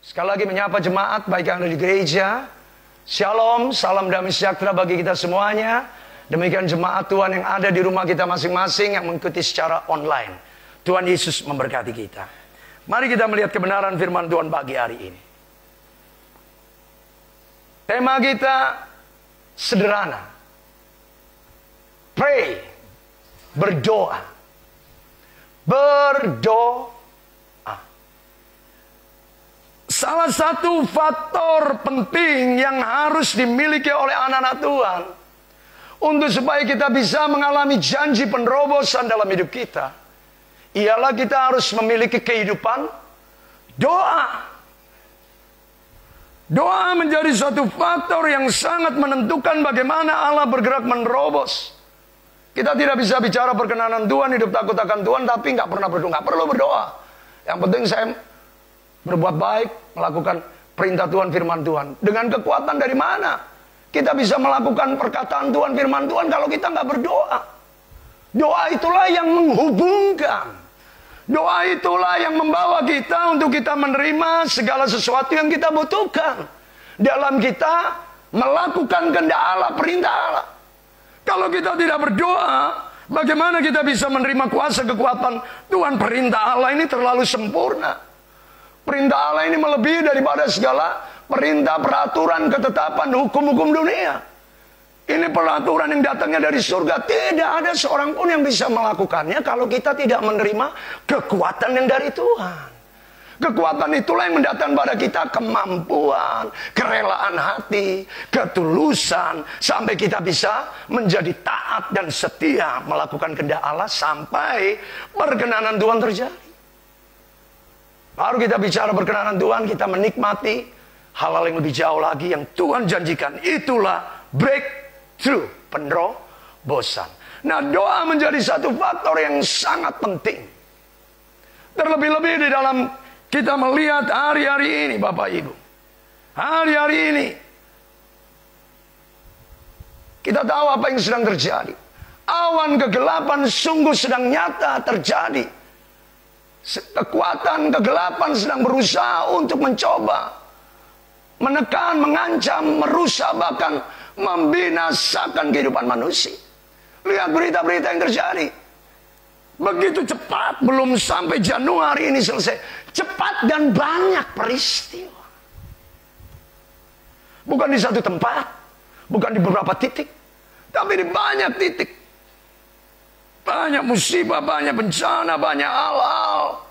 Sekali lagi menyapa jemaat baik yang ada di gereja. Shalom, salam damai sejahtera bagi kita semuanya. Demikian jemaat Tuhan yang ada di rumah kita masing-masing yang mengikuti secara online. Tuhan Yesus memberkati kita. Mari kita melihat kebenaran firman Tuhan pagi hari ini. Tema kita sederhana. Pray. Berdoa. Berdoa. Salah satu faktor penting yang harus dimiliki oleh anak-anak Tuhan untuk supaya kita bisa mengalami janji penerobosan dalam hidup kita, ialah kita harus memiliki kehidupan doa. Doa menjadi suatu faktor yang sangat menentukan bagaimana Allah bergerak menerobos. Kita tidak bisa bicara perkenanan Tuhan, hidup takut akan Tuhan, tapi nggak pernah berdoa. Nggak perlu berdoa. Yang penting saya berbuat baik, melakukan perintah Tuhan, firman Tuhan. Dengan kekuatan dari mana kita bisa melakukan perkataan Tuhan, firman Tuhan kalau kita nggak berdoa? Doa itulah yang menghubungkan. Doa itulah yang membawa kita untuk kita menerima segala sesuatu yang kita butuhkan dalam kita melakukan kehendak Allah, perintah Allah. Kalau kita tidak berdoa, bagaimana kita bisa menerima kuasa kekuatan Tuhan? Perintah Allah ini terlalu sempurna. Perintah Allah ini melebihi daripada segala perintah, peraturan, ketetapan, hukum-hukum dunia. Ini peraturan yang datangnya dari surga. Tidak ada seorang pun yang bisa melakukannya kalau kita tidak menerima kekuatan yang dari Tuhan. Kekuatan itulah yang mendatangkan pada kita kemampuan, kerelaan hati, ketulusan, sampai kita bisa menjadi taat dan setia melakukan kehendak Allah sampai perkenanan Tuhan terjadi. Baru kita bicara berkenanan Tuhan, kita menikmati hal-hal yang lebih jauh lagi yang Tuhan janjikan. Itulah breakthrough, penerobosan. Nah, doa menjadi satu faktor yang sangat penting. Terlebih-lebih di dalam kita melihat hari-hari ini, Bapak Ibu. Hari-hari ini kita tahu apa yang sedang terjadi. Awan kegelapan sungguh sedang nyata terjadi. Kekuatan kegelapan sedang berusaha untuk mencoba menekan, mengancam, merusak, bahkan membinasakan kehidupan manusia. Lihat berita-berita yang terjadi. Begitu cepat, belum sampai Januari ini selesai. Cepat dan banyak peristiwa. Bukan di satu tempat, bukan di beberapa titik, tapi di banyak titik. Banyak musibah, banyak bencana, banyak hal-hal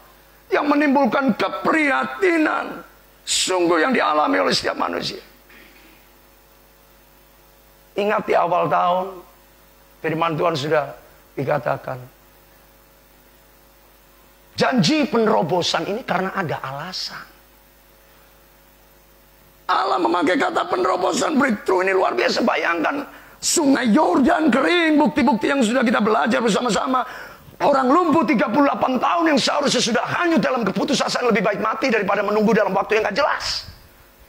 yang menimbulkan keprihatinan sungguh yang dialami oleh setiap manusia. Ingat di awal tahun, firman Tuhan sudah dikatakan. Janji penerobosan ini karena ada alasan. Allah memakai kata penerobosan, breakthrough, ini luar biasa. Bayangkan Sungai Yordan kering, bukti-bukti yang sudah kita belajar bersama-sama. Orang lumpuh 38 tahun yang seharusnya sudah hanyut dalam keputusasaan, lebih baik mati daripada menunggu dalam waktu yang gak jelas.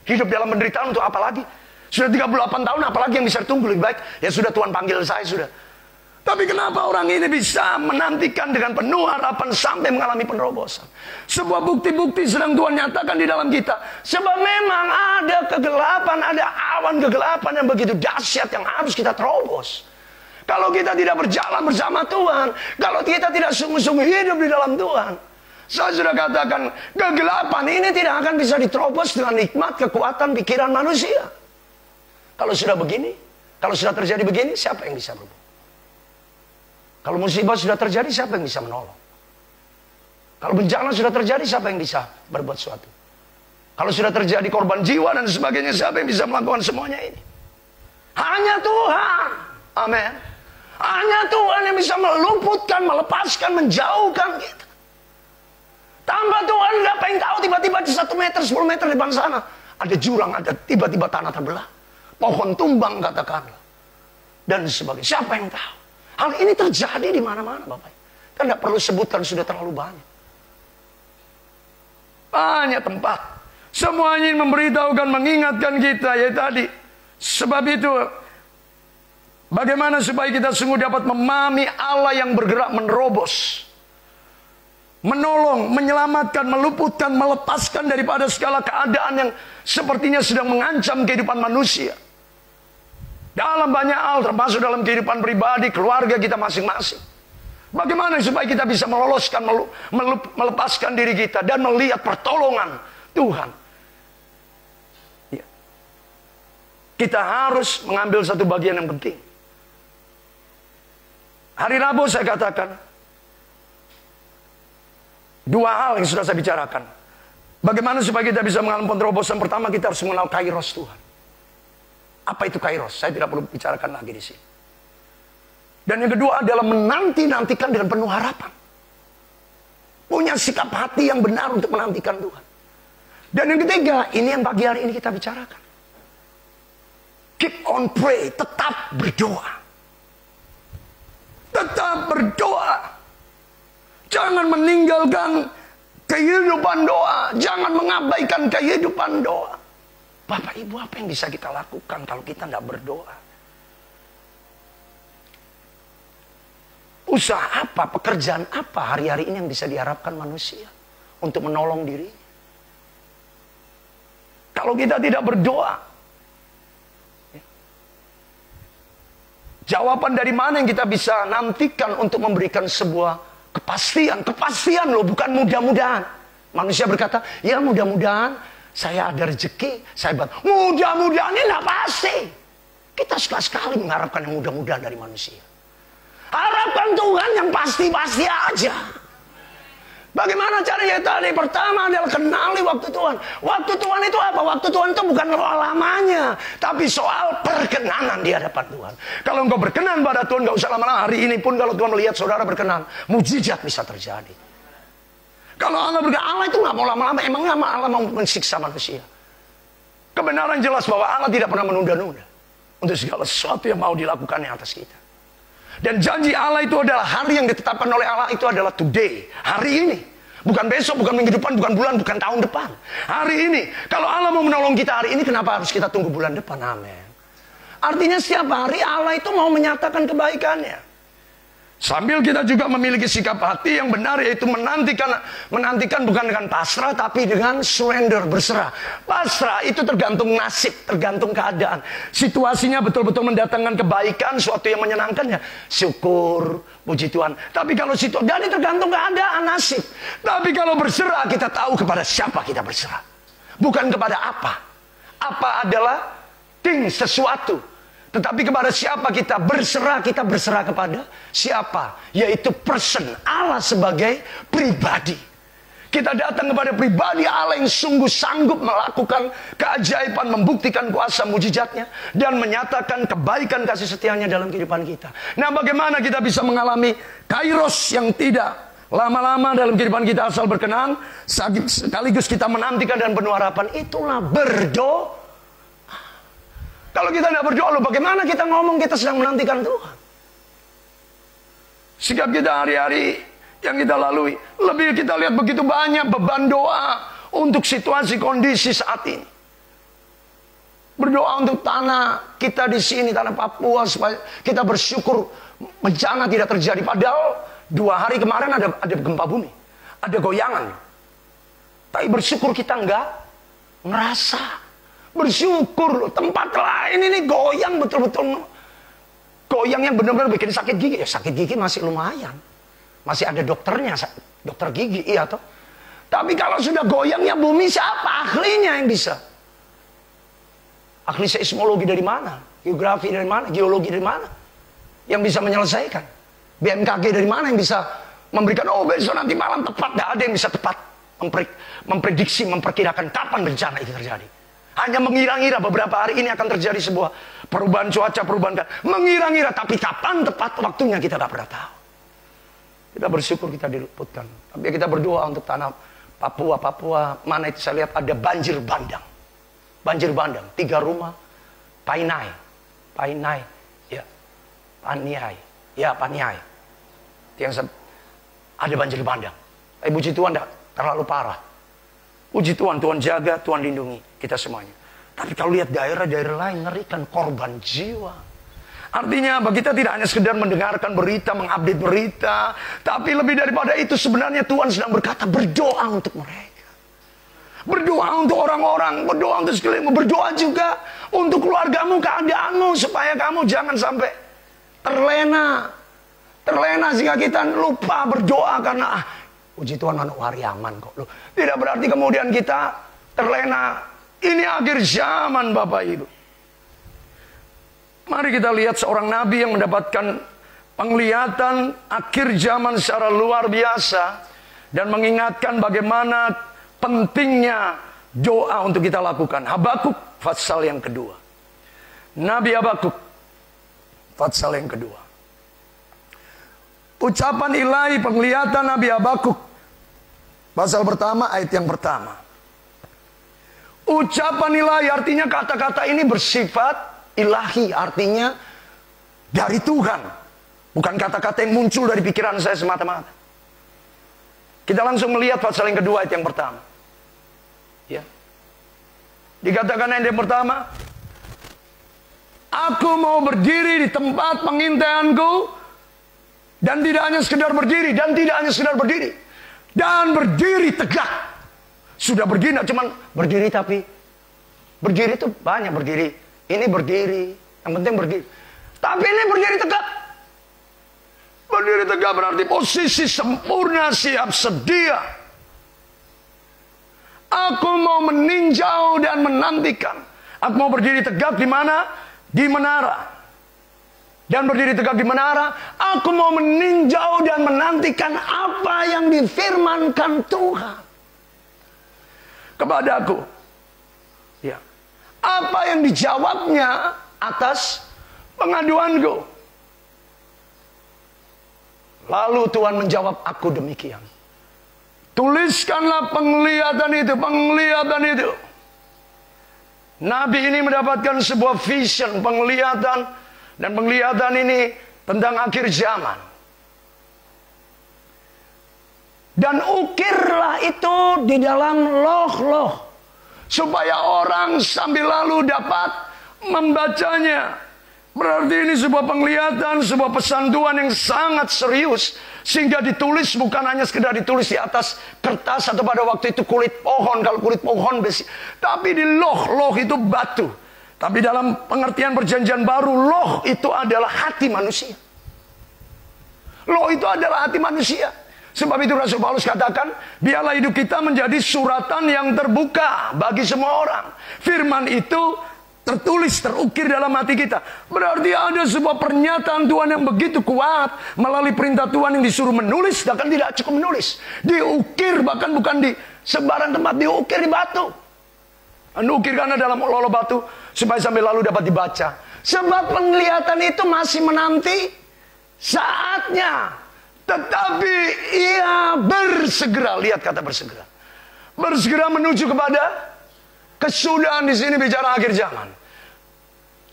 Hidup dalam penderitaan untuk apa lagi? Sudah 38 tahun, apalagi yang bisa ditunggu? Lebih baik, ya sudah Tuhan panggil saya, sudah. Tapi kenapa orang ini bisa menantikan dengan penuh harapan sampai mengalami penerobosan? Sebuah bukti-bukti sedang Tuhan nyatakan di dalam kita. Sebab memang ada kegelapan, ada awan kegelapan yang begitu dahsyat yang harus kita terobos. Kalau kita tidak berjalan bersama Tuhan, kalau kita tidak sungguh-sungguh hidup di dalam Tuhan, saya sudah katakan, kegelapan ini tidak akan bisa diterobos dengan nikmat, kekuatan, pikiran manusia. Kalau sudah begini, kalau sudah terjadi begini, siapa yang bisa berbuat? Kalau musibah sudah terjadi, siapa yang bisa menolong? Kalau bencana sudah terjadi, siapa yang bisa berbuat sesuatu? Kalau sudah terjadi korban jiwa dan sebagainya, siapa yang bisa melakukan semuanya ini? Hanya Tuhan. Amin. Hanya Tuhan yang bisa meluputkan, melepaskan, menjauhkan kita. Tanpa Tuhan, siapa yang tahu tiba-tiba di 1 meter, 10 meter di depan sana ada jurang, ada tiba-tiba tanah terbelah, pohon tumbang katakanlah, dan sebagainya. Siapa yang tahu? Hal ini terjadi di mana-mana, Bapak. Kan tidak perlu sebutkan, sudah terlalu banyak. Banyak tempat. Semuanya memberitahukan, mengingatkan kita, ya tadi. Sebab itu, bagaimana supaya kita sungguh dapat memahami Allah yang bergerak menerobos. menolong, menyelamatkan, meluputkan, melepaskan daripada segala keadaan yang sepertinya sedang mengancam kehidupan manusia. Dalam banyak hal, termasuk dalam kehidupan pribadi, keluarga kita masing-masing. Bagaimana supaya kita bisa meloloskan, melepaskan diri kita dan melihat pertolongan Tuhan. Ya. Kita harus mengambil satu bagian yang penting. Hari Rabu saya katakan, dua hal yang sudah saya bicarakan. Bagaimana supaya kita bisa mengalami penerobosan? Pertama, kita harus mengenal kairos Tuhan. Apa itu kairos? Saya tidak perlu bicarakan lagi di sini. Dan yang kedua adalah menanti-nantikan dengan penuh harapan. Punya sikap hati yang benar untuk menantikan Tuhan. Dan yang ketiga, ini yang pagi hari ini kita bicarakan. Keep on pray, tetap berdoa. Tetap berdoa. Jangan meninggalkan kehidupan doa. Jangan mengabaikan kehidupan doa. Bapak Ibu, apa yang bisa kita lakukan kalau kita tidak berdoa? Usaha apa, pekerjaan apa hari-hari ini yang bisa diharapkan manusia untuk menolong diri? Kalau kita tidak berdoa, jawaban dari mana yang kita bisa nantikan untuk memberikan sebuah kepastian? Kepastian loh, bukan mudah-mudahan. Manusia berkata, ya mudah-mudahan saya ada rezeki, saya buat. Mudah-mudahan ini tidak pasti. Kita suka sekali mengharapkan yang mudah-mudahan dari manusia. Harapkan Tuhan yang pasti-pasti aja. Bagaimana caranya tadi? Pertama adalah kenali waktu Tuhan. Waktu Tuhan itu apa? Waktu Tuhan itu bukan lamanya, tapi soal perkenanan di hadapan Tuhan. Kalau engkau berkenan pada Tuhan, gak usah lama-lama. Hari ini pun kalau Tuhan melihat saudara berkenan, mujizat bisa terjadi. Kalau Allah berkenan, Allah itu gak mau lama-lama. Emangnya Allah mau mensiksa manusia? Kebenaran jelas bahwa Allah tidak pernah menunda-nunda untuk segala sesuatu yang mau dilakukannya atas kita. Dan janji Allah itu adalah hari yang ditetapkan oleh Allah itu adalah today. Hari ini. Bukan besok, bukan minggu depan, bukan bulan, bukan tahun depan. Hari ini. Kalau Allah mau menolong kita hari ini, kenapa harus kita tunggu bulan depan? Amin. Artinya setiap hari Allah itu mau menyatakan kebaikannya. Sambil kita juga memiliki sikap hati yang benar, yaitu menantikan bukan dengan pasrah, tapi dengan surrender, berserah. Pasrah itu tergantung nasib, tergantung keadaan. Situasinya betul-betul mendatangkan kebaikan, suatu yang menyenangkannya, syukur, puji Tuhan. Tapi kalau jadi tergantung keadaan, nasib. Tapi kalau berserah, kita tahu kepada siapa kita berserah. Bukan kepada apa. Apa adalah sesuatu. Tetapi kepada siapa kita berserah kepada siapa? Yaitu person, Allah sebagai pribadi. Kita datang kepada pribadi Allah yang sungguh sanggup melakukan keajaiban, membuktikan kuasa mujizatnya, dan menyatakan kebaikan kasih setianya dalam kehidupan kita. Nah, bagaimana kita bisa mengalami kairos yang tidak lama-lama dalam kehidupan kita asal berkenan, sekaligus kita menantikan dan penuh harapan? Itulah berdoa. Kalau kita tidak berdoa, bagaimana kita ngomong kita sedang menantikan Tuhan? Sikap kita hari-hari yang kita lalui, lebih kita lihat begitu banyak beban doa untuk situasi kondisi saat ini. Berdoa untuk tanah kita di sini, tanah Papua, supaya kita bersyukur bencana tidak terjadi. Padahal 2 hari kemarin ada gempa bumi, ada goyangan. Tapi bersyukur kita enggak ngerasa. Bersyukur loh, tempat lain ini goyang betul-betul. Goyang yang benar-benar bikin sakit gigi. Ya sakit gigi masih lumayan. Masih ada dokternya, dokter gigi, iya toh. Tapi kalau sudah goyangnya bumi, siapa ahlinya yang bisa? Ahli seismologi dari mana? Geografi dari mana? Geologi dari mana? Yang bisa menyelesaikan? BMKG dari mana yang bisa memberikan, oh besok nanti malam tepat? Tidak ada yang bisa tepat memprediksi, memperkirakan kapan bencana itu terjadi. Hanya mengira-ngira beberapa hari ini akan terjadi sebuah perubahan cuaca, mengira-ngira, tapi kapan tepat waktunya kita tidak pernah tahu. Kita bersyukur kita diluputkan. Tapi kita berdoa untuk tanah Papua, mana itu saya lihat ada banjir bandang. Banjir bandang, 3 rumah, Paniai, ya, Paniai. Yang ada banjir bandang. Puji Tuhan tidak terlalu parah. Puji Tuhan, Tuhan jaga, Tuhan lindungi kita semuanya. Tapi kalau lihat daerah-daerah lain, ngerikan, korban jiwa. Artinya kita tidak hanya sekedar mendengarkan berita, mengupdate berita, tapi lebih daripada itu sebenarnya Tuhan sedang berkata, berdoa untuk mereka. Berdoa untuk orang-orang, berdoa untuk sekelilingmu, berdoa juga untuk keluargamu, keadaanmu, supaya kamu jangan sampai terlena. Terlena sehingga kita lupa berdoa karena puji Tuhan anak wariaman kok. Loh, tidak berarti kemudian kita terlena. Ini akhir zaman Bapak Ibu. Mari kita lihat seorang nabi yang mendapatkan penglihatan akhir zaman secara luar biasa. Dan mengingatkan bagaimana pentingnya doa untuk kita lakukan. Habakuk pasal yang kedua. Nabi Habakuk pasal yang kedua. Ucapan ilahi penglihatan Nabi Habakuk pasal pertama ayat yang pertama. Ucapan ilahi artinya kata-kata ini bersifat ilahi, artinya dari Tuhan. Bukan kata-kata yang muncul dari pikiran saya semata-mata. Kita langsung melihat pasal yang kedua ayat yang pertama. Ya. Dikatakan ayat yang pertama, aku mau berdiri di tempat pengintaianku, dan tidak hanya sekedar berdiri, dan tidak hanya sekedar berdiri, dan berdiri tegak. Sudah berdiri, cuma berdiri, tapi berdiri itu banyak berdiri. Ini berdiri, yang penting berdiri. Tapi ini berdiri tegak. Berdiri tegak berarti posisi sempurna, siap sedia. Aku mau meninjau dan menantikan. Aku mau berdiri tegak di mana? Di menara. Dan berdiri tegak di menara, aku mau meninjau dan menantikan apa yang difirmankan Tuhan kepadaku. Ya. Apa yang dijawabnya atas pengaduanku. Lalu Tuhan menjawab aku demikian. Tuliskanlah penglihatan itu. Nabi ini mendapatkan sebuah vision, penglihatan. Dan penglihatan ini tentang akhir zaman. Dan ukirlah itu di dalam loh-loh. Supaya orang sambil lalu dapat membacanya. Berarti ini sebuah penglihatan, sebuah pesan Tuhan yang sangat serius. Sehingga ditulis bukan hanya sekedar ditulis di atas kertas atau pada waktu itu kulit pohon. Kalau kulit pohon besi. Tapi di loh itu batu. Tapi dalam pengertian perjanjian baru, loh itu adalah hati manusia. Loh itu adalah hati manusia. Sebab itu Rasul Paulus katakan, biarlah hidup kita menjadi suratan yang terbuka bagi semua orang. Firman itu tertulis, terukir dalam hati kita. Berarti ada sebuah pernyataan Tuhan yang begitu kuat. Melalui perintah Tuhan yang disuruh menulis, bahkan tidak cukup menulis. Diukir, bahkan bukan di sebarang tempat, diukir di batu. Diukir karena dalam lolo batu, supaya sampai lalu dapat dibaca. Sebab penglihatan itu masih menanti saatnya. Tetapi ia bersegera. Lihat kata bersegera. Bersegera menuju kepada kesudahan. Di sini bicara akhir zaman.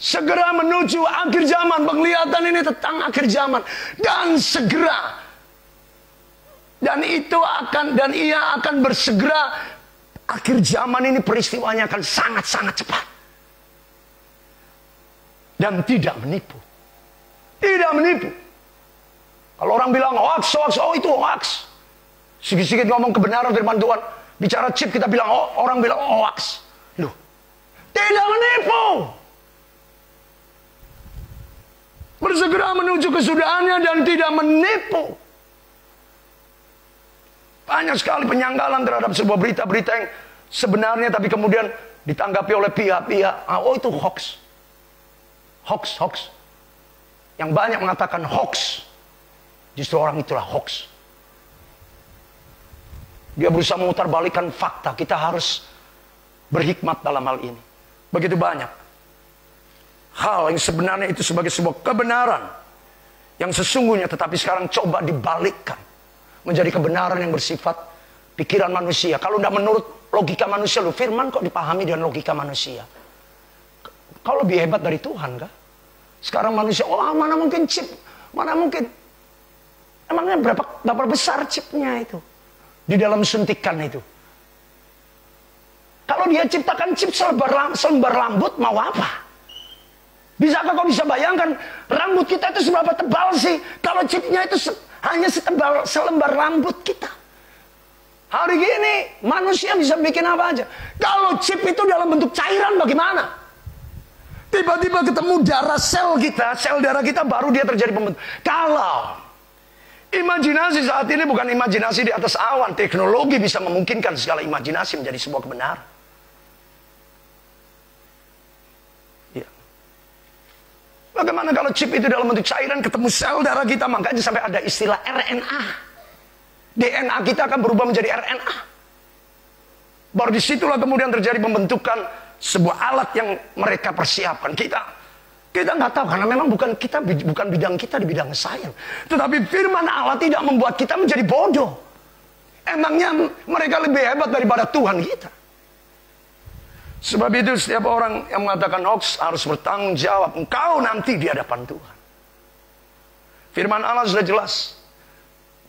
Segera menuju akhir zaman. Penglihatan ini tentang akhir zaman. Dan segera. Dan ia akan bersegera. Akhir zaman ini peristiwanya akan sangat-sangat cepat. Dan tidak menipu. Tidak menipu. Kalau orang bilang hoax, oh itu hoax. Sikit-sikit ngomong kebenaran firman Tuhan. Bicara chip kita bilang, orang bilang hoax. Loh, tidak menipu. Bersegera menuju kesudahannya dan tidak menipu. Banyak sekali penyangkalan terhadap sebuah berita-berita yang sebenarnya tapi kemudian ditanggapi oleh pihak-pihak. Oh itu hoax. Hoax. Yang banyak mengatakan hoax. Justru orang itulah hoax. Dia berusaha memutarbalikkan fakta. Kita harus berhikmat dalam hal ini. Begitu banyak hal yang sebenarnya itu sebagai sebuah kebenaran yang sesungguhnya, tetapi sekarang coba dibalikkan menjadi kebenaran yang bersifat pikiran manusia. Kalau tidak menurut logika manusia, loh firman kok dipahami dengan logika manusia. Kalau lebih hebat dari Tuhan kah? Sekarang manusia, mana mungkin chip, mana mungkin. Emangnya berapa besar chipnya itu di dalam suntikan itu? Kalau dia ciptakan chip selembar rambut, mau apa? Bisakah kau bisa bayangkan rambut kita itu seberapa tebal sih? Kalau chipnya itu hanya setebal selembar rambut kita. Hari gini manusia bisa bikin apa aja. Kalau chip itu dalam bentuk cairan bagaimana? Tiba-tiba ketemu darah sel kita, sel darah kita baru dia terjadi pembentuk. Kalau imajinasi saat ini bukan imajinasi di atas awan, teknologi bisa memungkinkan segala imajinasi menjadi sebuah kebenaran. Ya. Bagaimana kalau chip itu dalam bentuk cairan ketemu sel darah kita, makanya sampai ada istilah RNA. DNA kita akan berubah menjadi RNA. Baru disitulah kemudian terjadi pembentukan sebuah alat yang mereka persiapkan. Kita nggak tahu karena memang bukan bidang kita di bidang sains. Tetapi firman Allah tidak membuat kita menjadi bodoh. Emangnya mereka lebih hebat daripada Tuhan kita. Sebab itu setiap orang yang mengatakan hoax harus bertanggung jawab. Engkau nanti di hadapan Tuhan. Firman Allah sudah jelas.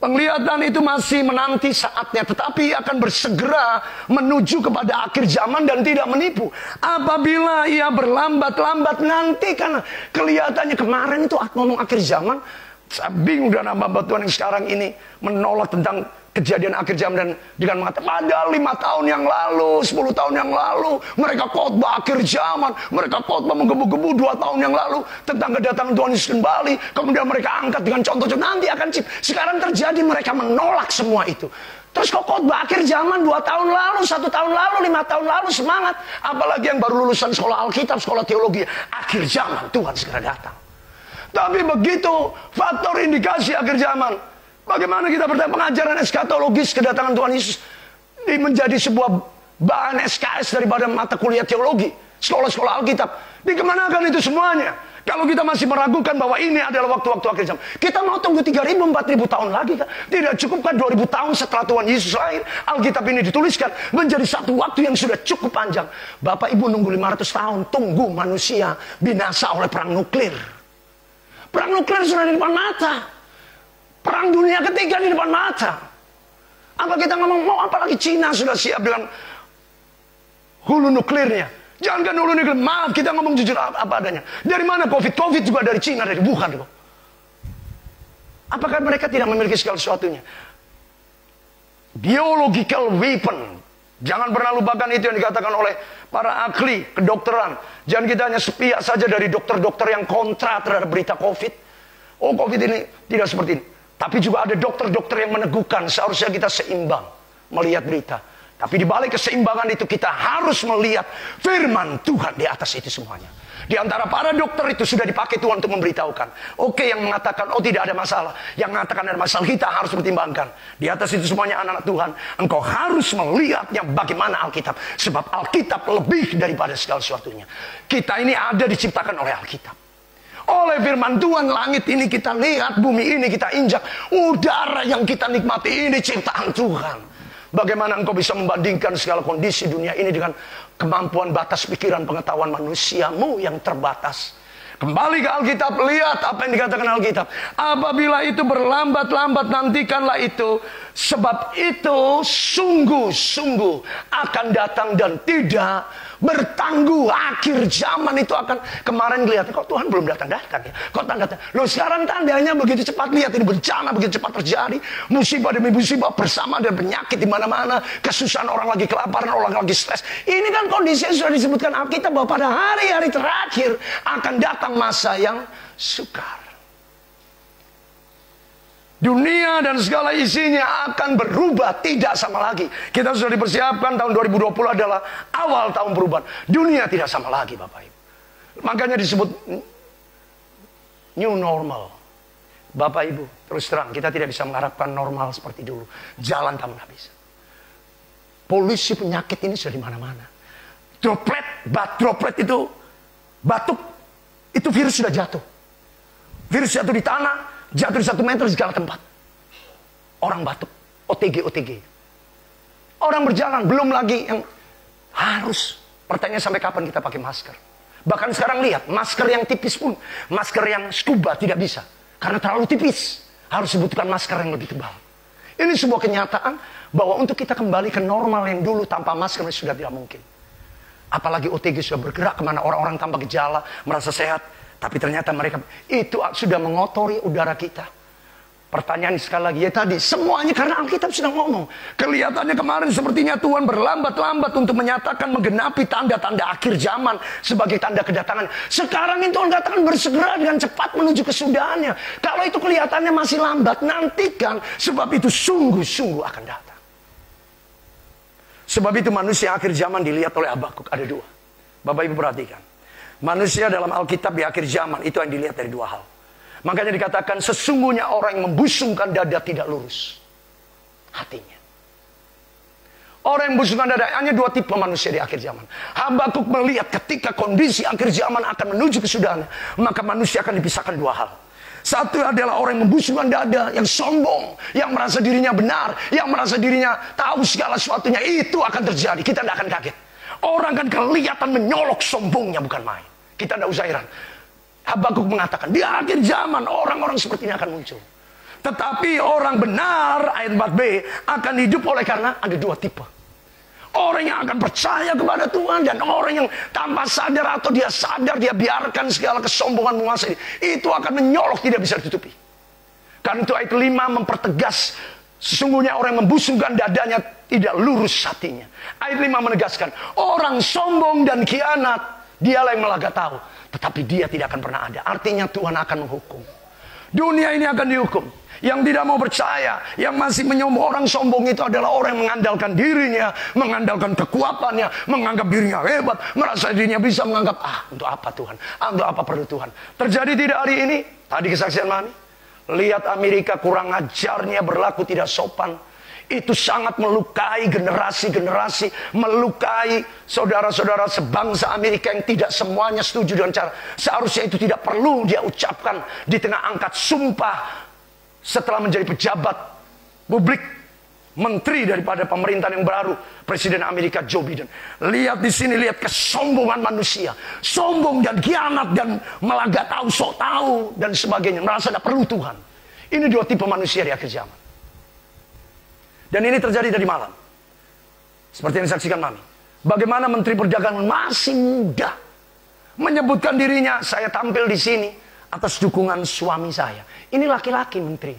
Penglihatan itu masih menanti saatnya, tetapi akan bersegera menuju kepada akhir zaman dan tidak menipu. Apabila ia berlambat-lambat nanti, karena kelihatannya kemarin itu ngomong akhir zaman, saya bingung dengan hamba Tuhan yang sekarang ini menolak tentang kejadian akhir zaman dan dengan mengatakan padahal 5 tahun yang lalu, 10 tahun yang lalu mereka khotbah akhir zaman, mereka khotbah menggebu-gebu 2 tahun yang lalu tentang kedatangan Tuhan Yesus kembali, kemudian mereka angkat dengan contoh-contoh nanti akan cip. Sekarang terjadi mereka menolak semua itu. Terus kok khotbah akhir zaman 2 tahun lalu, 1 tahun lalu, 5 tahun lalu semangat, apalagi yang baru lulusan sekolah Alkitab, sekolah teologi, akhir zaman Tuhan segera datang. Tapi begitu faktor indikasi akhir zaman, bagaimana kita bertanya pengajaran eskatologis kedatangan Tuhan Yesus menjadi sebuah bahan SKS daripada mata kuliah teologi, sekolah-sekolah Alkitab. Dikemanakan itu semuanya? Kalau kita masih meragukan bahwa ini adalah waktu-waktu akhir zaman, kita mau tunggu 3.000, 4.000 tahun lagi kan? Tidak cukupkan 2.000 tahun setelah Tuhan Yesus lahir, Alkitab ini dituliskan menjadi satu waktu yang sudah cukup panjang. Bapak Ibu nunggu 500 tahun, tunggu manusia binasa oleh perang nuklir. Perang nuklir sudah di depan mata. Perang dunia ketiga di depan mata. Apa kita ngomong mau apalagi Cina sudah siap dengan hulu nuklirnya. Jangankan hulu nuklir, maaf kita ngomong jujur apa adanya. Dari mana COVID juga dari Cina, dari Wuhan kok. Apakah mereka tidak memiliki segala sesuatunya? Biological weapon. Jangan pernah lupakan itu yang dikatakan oleh para ahli kedokteran. Jangan kita hanya sepihak saja dari dokter-dokter yang kontra terhadap berita COVID. Oh, COVID ini tidak seperti ini. Tapi juga ada dokter-dokter yang meneguhkan seharusnya kita seimbang melihat berita. Tapi di balik keseimbangan itu kita harus melihat firman Tuhan di atas itu semuanya. Di antara para dokter itu sudah dipakai Tuhan untuk memberitahukan. Oke, yang mengatakan oh tidak ada masalah, yang mengatakan ada masalah, kita harus pertimbangkan. Di atas itu semuanya anak-anak Tuhan, engkau harus melihatnya bagaimana Alkitab. Sebab Alkitab lebih daripada segala sesuatunya. Kita ini ada diciptakan oleh Alkitab. Oleh firman Tuhan, langit ini kita lihat, bumi ini kita injak, udara yang kita nikmati ini ciptaan Tuhan. Bagaimana engkau bisa membandingkan segala kondisi dunia ini dengan kemampuan batas pikiran pengetahuan manusiamu yang terbatas? Kembali ke Alkitab, lihat apa yang dikatakan Alkitab. Apabila itu berlambat-lambat, nantikanlah itu. Sebab itu sungguh-sungguh akan datang dan tidak bertangguh. Akhir zaman itu akan, kemarin lihat, kok Tuhan belum datang-datang ya? Kok tanda-tanda? Loh sekarang tandanya begitu cepat, lihat ini bencana begitu cepat terjadi. Musibah demi musibah bersama dan penyakit di mana-mana. Kesusahan, orang lagi kelaparan, orang lagi stres. Ini kan kondisi yang sudah disebutkan Alkitab bahwa pada hari-hari terakhir akan datang masa yang sukar. Dunia dan segala isinya akan berubah, tidak sama lagi. Kita sudah dipersiapkan, tahun 2020 adalah awal tahun perubahan. Dunia tidak sama lagi, Bapak Ibu. Makanya disebut new normal. Bapak Ibu, terus terang, kita tidak bisa mengharapkan normal seperti dulu. Jalan kamu nggak bisa. Polusi penyakit ini sudah di mana-mana. Droplet itu, batuk, itu virus sudah jatuh. Virus jatuh di tanah, jatuh di 1 meter di segala tempat. Orang batuk, OTG. Orang berjalan, belum lagi yang harus. Pertanyaan sampai kapan kita pakai masker? Bahkan sekarang lihat, masker yang tipis pun, masker yang scuba tidak bisa. Karena terlalu tipis. Harus dibutuhkan masker yang lebih tebal. Ini sebuah kenyataan bahwa untuk kita kembali ke normal yang dulu tanpa masker sudah tidak mungkin. Apalagi OTG sudah bergerak kemana orang-orang tanpa gejala, merasa sehat. Tapi ternyata mereka itu sudah mengotori udara kita. Pertanyaan sekali lagi ya tadi, semuanya karena Alkitab sudah ngomong. Kelihatannya kemarin sepertinya Tuhan berlambat-lambat untuk menyatakan menggenapi tanda-tanda akhir zaman sebagai tanda kedatangan. Sekarang ini Tuhan katakan bersegera dengan cepat menuju kesudahannya. Kalau itu kelihatannya masih lambat, nantikan, sebab itu sungguh-sungguh akan datang. Sebab itu manusia akhir zaman dilihat oleh Habakuk ada dua. Bapak Ibu perhatikan. Manusia dalam Alkitab di akhir zaman itu yang dilihat dari dua hal. Makanya dikatakan sesungguhnya orang yang membusungkan dada tidak lurus hatinya. Orang yang membusungkan dada, hanya dua tipe manusia di akhir zaman. Habakuk melihat ketika kondisi akhir zaman akan menuju kesudahannya, maka manusia akan dipisahkan dua hal. Satu adalah orang yang membusungkan dada, yang sombong, yang merasa dirinya benar, yang merasa dirinya tahu segala sesuatunya. Itu akan terjadi, kita tidak akan kaget. Orang kan kelihatan menyolok sombongnya bukan main. Kita tidak usah heran. Habakuk mengatakan di akhir zaman orang-orang seperti ini akan muncul. Tetapi orang benar, ayat 4b, akan hidup oleh karena ada dua tipe. Orang yang akan percaya kepada Tuhan dan orang yang tanpa sadar atau dia sadar dia biarkan segala kesombongan menguasai. Itu akan menyolok, tidak bisa ditutupi. Karena itu ayat 5 mempertegas sesungguhnya orang yang membusungkan dadanya tidak lurus hatinya. Ayat 5 menegaskan orang sombong dan khianat dialah yang melaga tahu. Tetapi dia tidak akan pernah ada. Artinya Tuhan akan menghukum. Dunia ini akan dihukum. Yang tidak mau percaya, yang masih menyombong, orang sombong itu adalah orang yang mengandalkan dirinya, mengandalkan kekuatannya, menganggap dirinya hebat, merasa dirinya bisa, menganggap, untuk apa Tuhan? Untuk apa perlu Tuhan? Terjadi tidak hari ini? Tadi kesaksian Mami. Lihat Amerika kurang ajarnya, berlaku tidak sopan. Itu sangat melukai generasi-generasi, melukai saudara-saudara sebangsa Amerika yang tidak semuanya setuju dengan cara. Seharusnya itu tidak perlu dia ucapkan di tengah angkat sumpah setelah menjadi pejabat publik, menteri daripada pemerintahan yang baru, Presiden Amerika Joe Biden. Lihat di sini, lihat kesombongan manusia, sombong dan khianat dan melaga tahu, sok tahu dan sebagainya, merasa tidak perlu Tuhan. Ini dua tipe manusia di akhir zaman. Dan ini terjadi tadi malam. Seperti yang disaksikan Mami. Bagaimana Menteri Perdagangan masih muda menyebutkan dirinya, saya tampil di sini atas dukungan suami saya. Ini laki-laki menteri.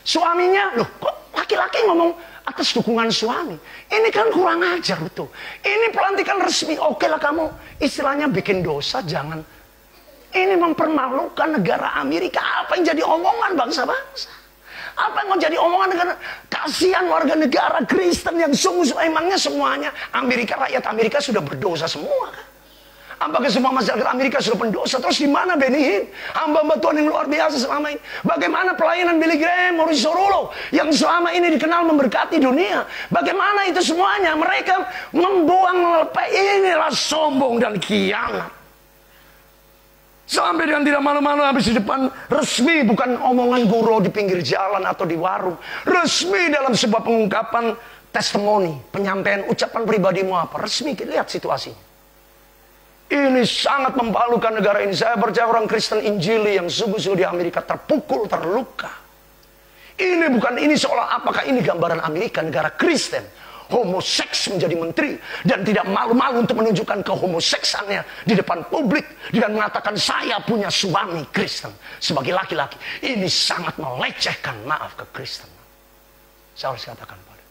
Suaminya, loh kok laki-laki ngomong atas dukungan suami? Ini kan kurang ajar betul. Ini pelantikan resmi. Oke lah kamu istilahnya bikin dosa, jangan. Ini mempermalukan negara Amerika. Apa yang jadi omongan bangsa-bangsa? Apa yang mau jadi omongan negara? Kasihan warga negara Kristen yang sungguh emangnya semuanya rakyat Amerika sudah berdosa semua kan? Apakah semua masyarakat Amerika sudah pendosa? Terus di mana Benny Hinn? Hamba-hamba Tuhan yang luar biasa selama ini. Bagaimana pelayanan Billy Graham, Maurice Cerullo yang selama ini dikenal memberkati dunia? Bagaimana itu semuanya? Mereka membuang inilah sombong dan khianat. Sampai dengan tidak malu-malu habis di depan resmi, bukan omongan guru di pinggir jalan atau di warung. Resmi dalam sebuah pengungkapan testimoni, penyampaian ucapan pribadimu apa. Resmi, lihat situasinya. Ini sangat memalukan negara ini. Saya percaya orang Kristen Injili yang sungguh-sungguh di Amerika terpukul, terluka. Ini bukan ini seolah apakah ini gambaran Amerika, negara Kristen. Homoseks menjadi menteri dan tidak malu-malu untuk menunjukkan kehomoseksannya di depan publik dengan mengatakan saya punya suami Kristen sebagai laki-laki. Ini sangat melecehkan, maaf, kekristenan. Saya harus katakan pada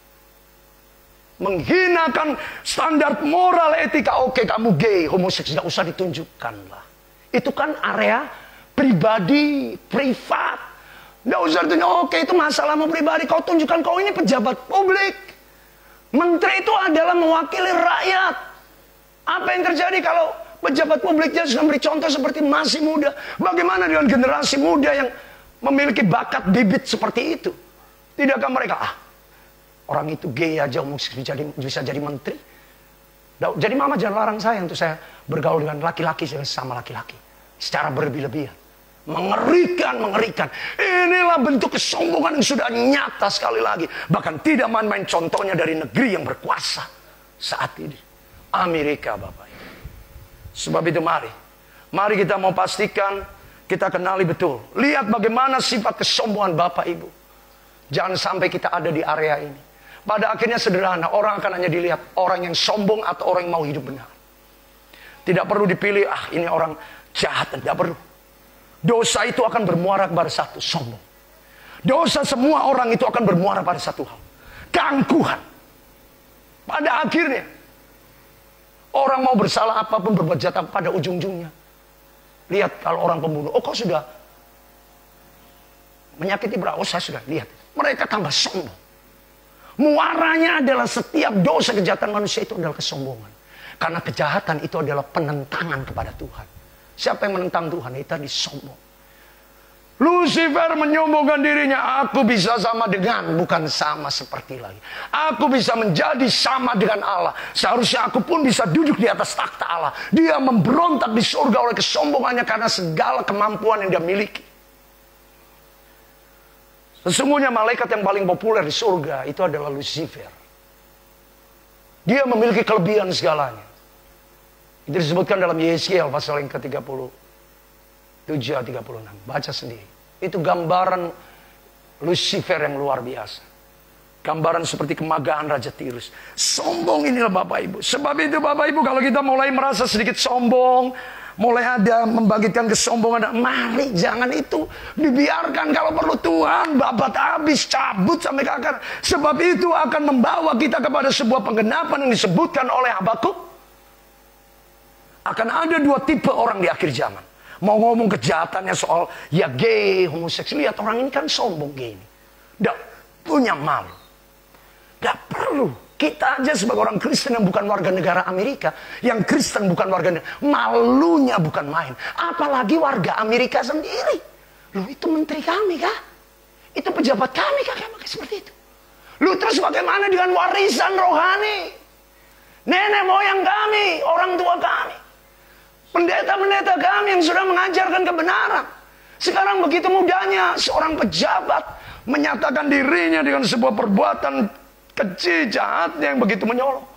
menghinakan standar moral etika. Oke, kamu gay, homoseks, tidak usah ditunjukkan lah. Itu kan area pribadi, privat. Tidak usah ditunjukkan. Oke, itu masalahmu pribadi. Kau tunjukkan kau ini pejabat publik. Menteri itu adalah mewakili rakyat. Apa yang terjadi kalau pejabat publiknya sudah memberi contoh seperti masih muda? Bagaimana dengan generasi muda yang memiliki bakat bibit seperti itu? Tidakkah mereka, orang itu gay aja bisa jadi menteri? Jadi mama jangan larang saya untuk saya bergaul dengan laki-laki sama laki-laki. Secara berlebih-lebihan. Mengerikan, mengerikan. Inilah bentuk kesombongan yang sudah nyata sekali lagi. Bahkan tidak main-main contohnya dari negeri yang berkuasa saat ini. Amerika, Bapak Ibu. Sebab itu mari kita mau pastikan, kita kenali betul. Lihat bagaimana sifat kesombongan Bapak Ibu. Jangan sampai kita ada di area ini. Pada akhirnya sederhana, orang akan hanya dilihat orang yang sombong atau orang yang mau hidup benar. Tidak perlu dipilih, ini orang jahat, tidak perlu. Dosa itu akan bermuara pada satu, sombong. Dosa semua orang itu akan bermuara pada satu hal, keangkuhan. Pada akhirnya, orang mau bersalah apapun, berbuat jahat pada ujung-ujungnya. Lihat kalau orang pembunuh, oh kau sudah menyakiti berapa? Oh saya sudah lihat. Mereka tambah sombong. Muaranya adalah setiap dosa kejahatan manusia itu adalah kesombongan. Karena kejahatan itu adalah penentangan kepada Tuhan. Siapa yang menentang Tuhan? Itu tadi sombong. Lucifer menyombongkan dirinya. Aku bisa sama dengan, bukan sama seperti lagi. Aku bisa menjadi sama dengan Allah. Seharusnya aku pun bisa duduk di atas takhta Allah. Dia memberontak di surga oleh kesombongannya karena segala kemampuan yang dia miliki. Sesungguhnya malaikat yang paling populer di surga itu adalah Lucifer. Dia memiliki kelebihan segalanya. Itu disebutkan dalam Yeskiel pasal yang ke-37-36. Baca sendiri. Itu gambaran Lucifer yang luar biasa. Gambaran seperti kemagahan Raja Tirus. Sombong inilah Bapak Ibu. Sebab itu Bapak Ibu, kalau kita mulai merasa sedikit sombong, mulai ada membangkitkan kesombongan, mari jangan itu dibiarkan. Kalau perlu Tuhan babat habis, cabut sampai ke akar. Sebab itu akan membawa kita kepada sebuah penggenapan yang disebutkan oleh Habakuk. Akan ada dua tipe orang di akhir zaman. Mau ngomong kejahatannya soal ya gay, homoseksual. Lihat orang ini kan sombong gay ini. Tidak punya malu. Tidak perlu. Kita aja sebagai orang Kristen yang bukan warga negara Amerika. Yang Kristen bukan warga negara. Malunya bukan main. Apalagi warga Amerika sendiri. Loh itu menteri kami kah? Itu pejabat kami kah? Kayak seperti itu. Loh terus bagaimana dengan warisan rohani? Nenek moyang kami, orang tua kami. Pendeta-pendeta kami yang sudah mengajarkan kebenaran. Sekarang begitu mudahnya seorang pejabat menyatakan dirinya dengan sebuah perbuatan keji jahatnya yang begitu menyolong.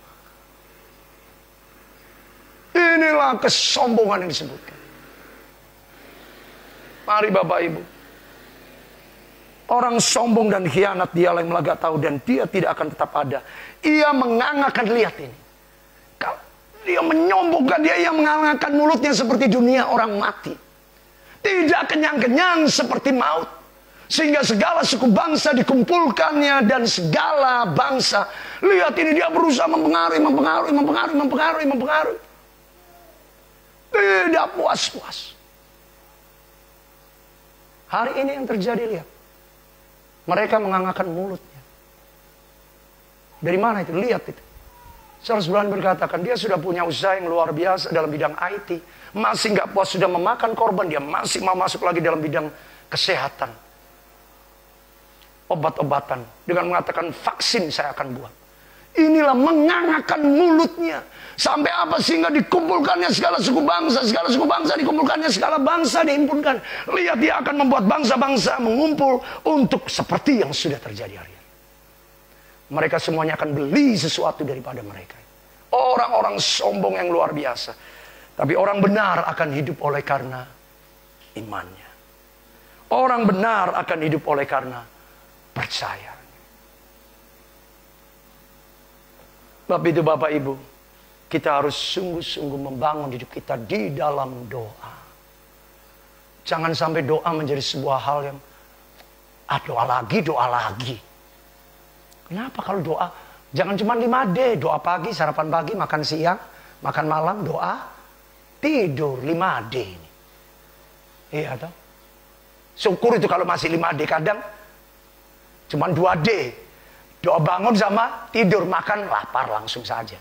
Inilah kesombongan yang disebutkan. Mari Bapak Ibu. Orang sombong dan khianat dialah yang melaga tahu dan dia tidak akan tetap ada. Ia mengangakan, lihat ini. Dia menyombongkan, dia mengangakan mulutnya seperti dunia orang mati. Tidak kenyang-kenyang seperti maut. Sehingga segala suku bangsa dikumpulkannya dan segala bangsa. Lihat ini dia berusaha mempengaruhi. Tidak puas-puas. Hari ini yang terjadi, lihat. Mereka mengangakan mulutnya. Dari mana itu? Lihat itu. Charles Brown berkatakan dia sudah punya usaha yang luar biasa dalam bidang IT. Masih nggak puas sudah memakan korban. Dia masih mau masuk lagi dalam bidang kesehatan. Obat-obatan. Dengan mengatakan vaksin saya akan buat. Inilah mengangakan mulutnya. Sampai apa sehingga dikumpulkannya segala suku bangsa. Segala suku bangsa dikumpulkannya, segala bangsa dihimpunkan. Lihat dia akan membuat bangsa-bangsa mengumpul untuk seperti yang sudah terjadi hari ini. Mereka semuanya akan beli sesuatu daripada mereka. Orang-orang sombong yang luar biasa. Tapi orang benar akan hidup oleh karena imannya. Orang benar akan hidup oleh karena percaya. Sebab itu Bapak Ibu, kita harus sungguh-sungguh membangun hidup kita di dalam doa. Jangan sampai doa menjadi sebuah hal yang doa lagi. Kenapa kalau doa? Jangan cuma 5D. Doa pagi, sarapan pagi, makan siang, makan malam, doa, tidur. 5D ini. Iya toh? Syukur itu kalau masih 5D. Kadang cuma 2D. Doa bangun sama tidur, makan, lapar langsung saja.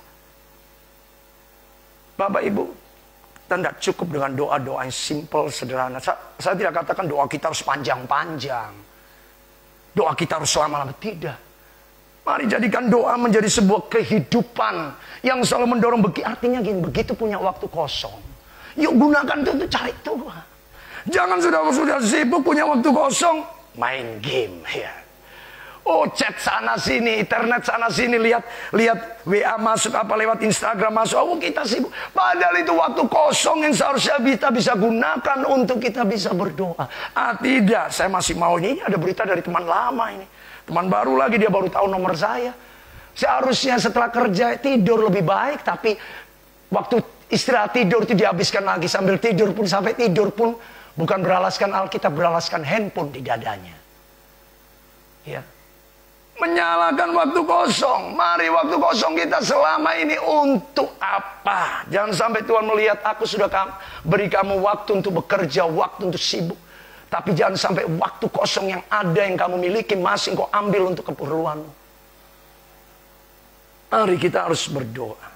Bapak Ibu, kita tidak cukup dengan doa-doa yang simple, sederhana. Saya tidak katakan doa kita harus panjang-panjang. Doa kita harus lama-lama. Tidak. Mari jadikan doa menjadi sebuah kehidupan yang selalu mendorong. Artinya gini, begitu punya waktu kosong, yuk gunakan itu untuk cari Tuhan. Jangan sudah sibuk punya waktu kosong main game ya. Oh chat sana sini, internet sana sini, lihat WA masuk apa lewat Instagram masuk. Oh kita sibuk. Padahal itu waktu kosong yang seharusnya kita bisa gunakan untuk kita bisa berdoa. Tidak, saya masih mau ini ada berita dari teman lama ini. Teman baru lagi, dia baru tahu nomor saya. Seharusnya setelah kerja tidur lebih baik, tapi waktu istirahat tidur itu dihabiskan lagi. Sambil tidur pun, sampai tidur pun Bukan beralaskan Alkitab, beralaskan handphone di dadanya. Ya. Menyalakan waktu kosong. Mari waktu kosong kita selama ini untuk apa? Jangan sampai Tuhan melihat aku sudah beri kamu waktu untuk bekerja, waktu untuk sibuk. Tapi jangan sampai waktu kosong yang ada yang kamu miliki masih kau ambil untuk keperluanmu. Mari kita harus berdoa.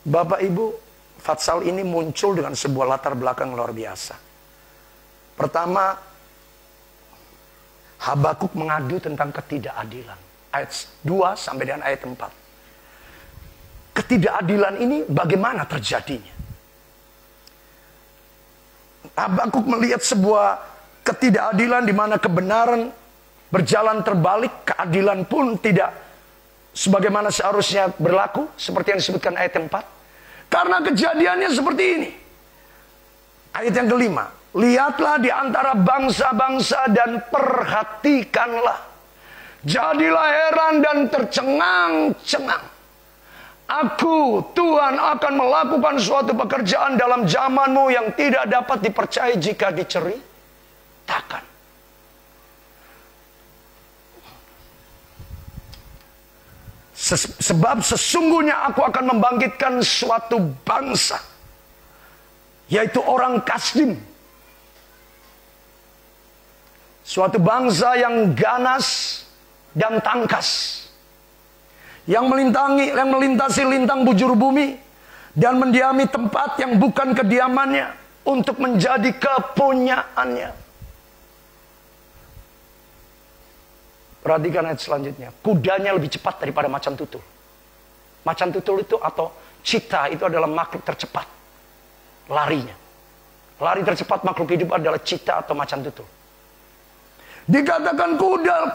Bapak Ibu, Fatsal ini muncul dengan sebuah latar belakang luar biasa. Pertama, Habakuk mengadu tentang ketidakadilan. Ayat 2 sampai dengan ayat 4. Ketidakadilan ini bagaimana terjadinya? Habakuk melihat sebuah ketidakadilan di mana kebenaran berjalan terbalik, keadilan pun tidak sebagaimana seharusnya berlaku, seperti yang disebutkan ayat 4. Karena kejadiannya seperti ini. Ayat yang kelima, lihatlah di antara bangsa-bangsa dan perhatikanlah. Jadilah heran dan tercengang-cengang. Aku, Tuhan, akan melakukan suatu pekerjaan dalam zamanmu yang tidak dapat dipercaya jika diceritakan. Sebab sesungguhnya aku akan membangkitkan suatu bangsa, yaitu orang Kasdim. Suatu bangsa yang ganas dan tangkas, yang melintasi lintang bujur bumi dan mendiami tempat yang bukan kediamannya untuk menjadi kepunyaannya. Perhatikan ayat selanjutnya. Kudanya lebih cepat daripada macan tutul. Macan tutul itu atau cheetah itu adalah makhluk tercepat larinya. Lari tercepat makhluk hidup adalah cheetah atau macan tutul. Dikatakan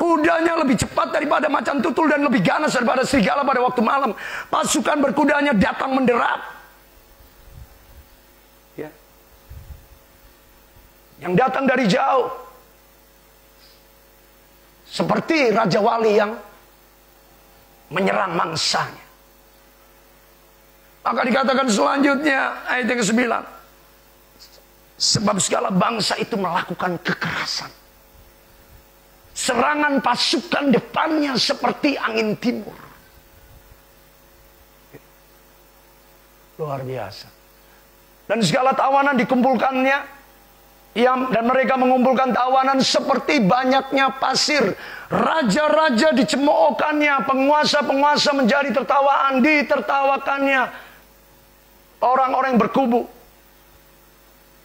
kudanya lebih cepat daripada macan tutul dan lebih ganas daripada serigala pada waktu malam. Pasukan berkudanya datang menderap. Ya. Yang datang dari jauh. Seperti Raja Wali yang menyerang mangsanya. Maka dikatakan selanjutnya ayat yang ke-9. Sebab segala bangsa itu melakukan kekerasan. Serangan pasukan depannya seperti angin timur. Luar biasa. Dan segala tawanan dikumpulkannya. Dan mereka mengumpulkan tawanan seperti banyaknya pasir. Raja-raja dicemoohkannya. Penguasa-penguasa menjadi tertawaan. Ditertawakannya. Orang-orang yang berkubu.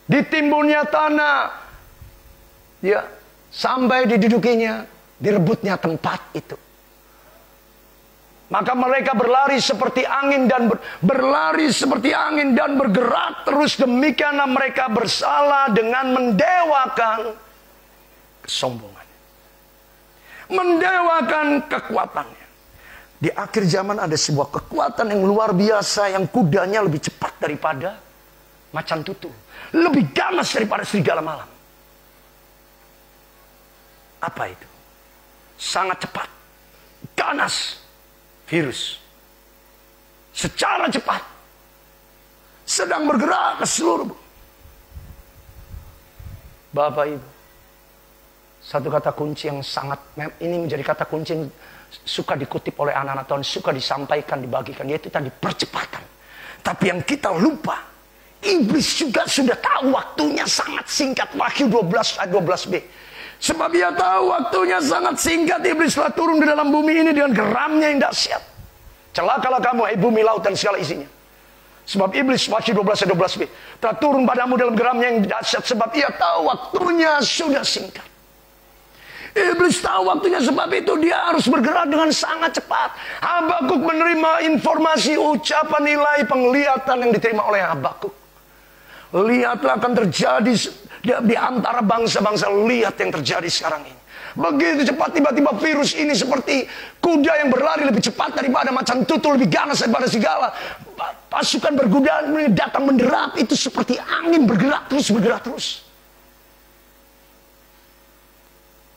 Ditimbunnya tanah. Ya, sampai didudukinya. Direbutnya tempat itu. Maka mereka berlari seperti angin dan bergerak terus. Demikianlah mereka bersalah dengan mendewakan kesombongan, mendewakan kekuatannya. Di akhir zaman ada sebuah kekuatan yang luar biasa, yang kudanya lebih cepat daripada macan tutul, lebih ganas daripada serigala malam. Apa itu? Sangat cepat, ganas. Virus secara cepat sedang bergerak ke seluruh. Bapak Ibu, satu kata kunci yang sangat, ini menjadi kata kunci yang suka dikutip oleh anak-anak Tuhan, suka disampaikan, dibagikan, yaitu tadi percepatan. Tapi yang kita lupa, iblis juga sudah tahu waktunya sangat singkat. Wahyu 12 ayat 12b. Sebab ia tahu waktunya sangat singkat, iblis telah turun di dalam bumi ini dengan geramnya yang dahsyat. Celakalah kamu, hai bumi, laut dan segala isinya. Sebab iblis, Wahyu 12 ayat 12b, telah turun padamu dalam geramnya yang dahsyat. Sebab ia tahu waktunya sudah singkat. Iblis tahu waktunya, sebab itu dia harus bergerak dengan sangat cepat. Habakuk menerima informasi, ucapan, nilai, penglihatan yang diterima oleh Habakuk. Lihatlah akan terjadi di antara bangsa-bangsa. Lihat yang terjadi sekarang ini. Begitu cepat, tiba-tiba virus ini seperti kuda yang berlari lebih cepat daripada macan tutul, lebih ganas daripada segala. Pasukan berkuda datang menderap. Itu seperti angin bergerak terus.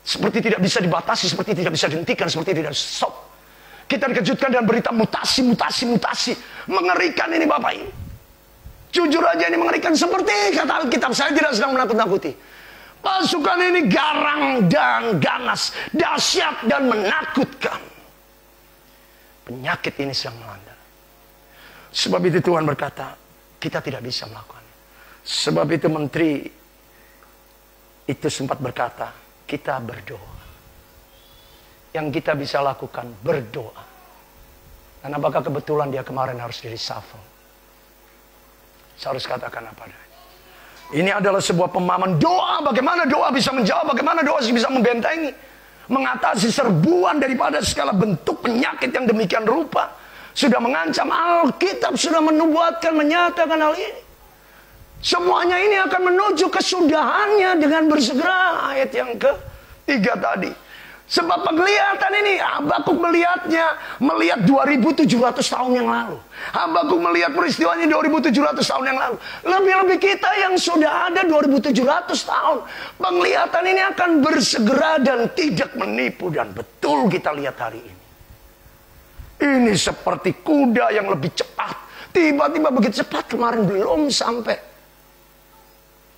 Seperti tidak bisa dibatasi, seperti tidak bisa dihentikan, seperti tidak stop. Kita dikejutkan dengan berita mutasi. Mengerikan ini Bapak ini. Jujur aja ini mengerikan. Seperti kata Alkitab, saya tidak sedang menakut-nakuti. Pasukan ini garang dan ganas, dahsyat dan menakutkan. Penyakit ini sedang melanda. Sebab itu Tuhan berkata, kita tidak bisa melakukannya. Sebab itu menteri itu sempat berkata, kita berdoa. Yang kita bisa lakukan, berdoa. Dan apakah kebetulan dia kemarin harus di reshuffle? Saya harus katakan apa adanya. Ini adalah sebuah pemahaman doa. Bagaimana doa bisa menjawab, bagaimana doa bisa membentengi, mengatasi serbuan daripada segala bentuk penyakit yang demikian rupa. Sudah mengancam. Alkitab sudah menubuatkan, menyatakan hal ini. Semuanya ini akan menuju kesudahannya dengan bersegera. Ayat yang ketiga tadi. Sebab penglihatan ini, Habakuk melihatnya, melihat 2700 tahun yang lalu. Habakuk melihat peristiwanya 2700 tahun yang lalu. Lebih-lebih kita yang sudah ada 2700 tahun. Penglihatan ini akan bersegera dan tidak menipu. Dan betul kita lihat hari ini. Ini seperti kuda yang lebih cepat. Tiba-tiba begitu cepat, kemarin belum sampai.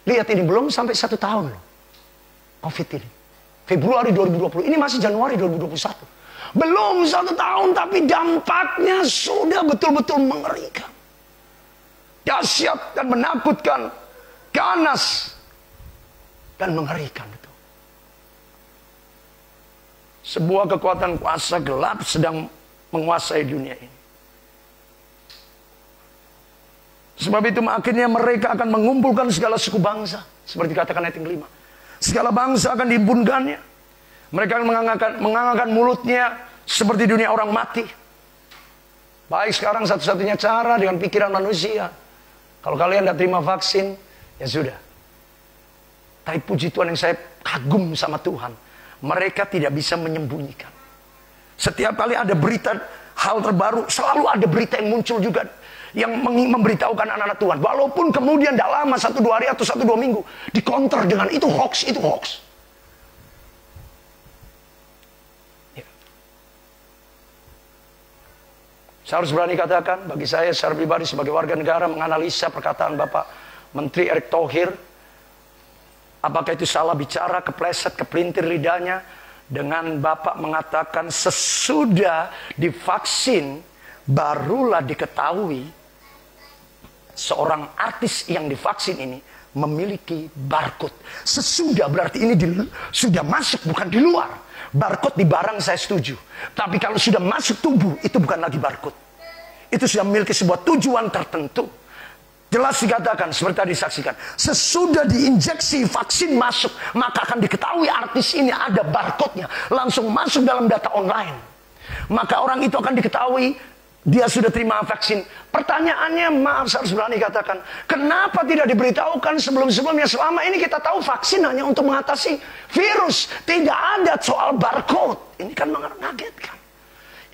Lihat ini, belum sampai 1 tahun loh. Covid ini. Februari 2020, ini masih Januari 2021. Belum 1 tahun, tapi dampaknya sudah betul-betul mengerikan. Dahsyat dan menakutkan, ganas dan mengerikan betul. Sebuah kekuatan kuasa gelap sedang menguasai dunia ini. Sebab itu akhirnya mereka akan mengumpulkan segala suku bangsa. Seperti katakan ayat yang 5. Segala bangsa akan dihimpunkannya. Mereka akan mengangangkan mulutnya seperti dunia orang mati. Baik, sekarang satu-satunya cara dengan pikiran manusia. Kalau kalian tidak terima vaksin, ya sudah. Tapi puji Tuhan yang saya kagum sama Tuhan. Mereka tidak bisa menyembunyikan. Setiap kali ada berita hal terbaru, selalu ada berita yang muncul juga. Yang memberitahukan anak-anak Tuhan. Walaupun kemudian tidak lama 1-2 hari atau 1-2 minggu. Dikonter dengan itu hoax, itu hoax. Ya. Saya harus berani katakan, bagi saya secara pribadi sebagai warga negara menganalisa perkataan Bapak Menteri Erick Thohir. Apakah itu salah bicara, kepleset, kepelintir lidahnya. Dengan Bapak mengatakan sesudah divaksin barulah diketahui seorang artis yang divaksin ini memiliki barcode. Sesudah berarti ini sudah masuk, bukan di luar. Barcode di barang saya setuju. Tapi kalau sudah masuk tubuh, itu bukan lagi barcode. Itu sudah memiliki sebuah tujuan tertentu. Jelas dikatakan, seperti tadi disaksikan. Sesudah diinjeksi vaksin masuk, maka akan diketahui artis ini ada barcode-nya. Langsung masuk dalam data online. Maka orang itu akan diketahui dia sudah terima vaksin. Pertanyaannya, maaf saya harus berani katakan, kenapa tidak diberitahukan sebelum-sebelumnya? Selama ini kita tahu vaksin hanya untuk mengatasi virus. Tidak ada soal barcode. Ini kan mengagetkan.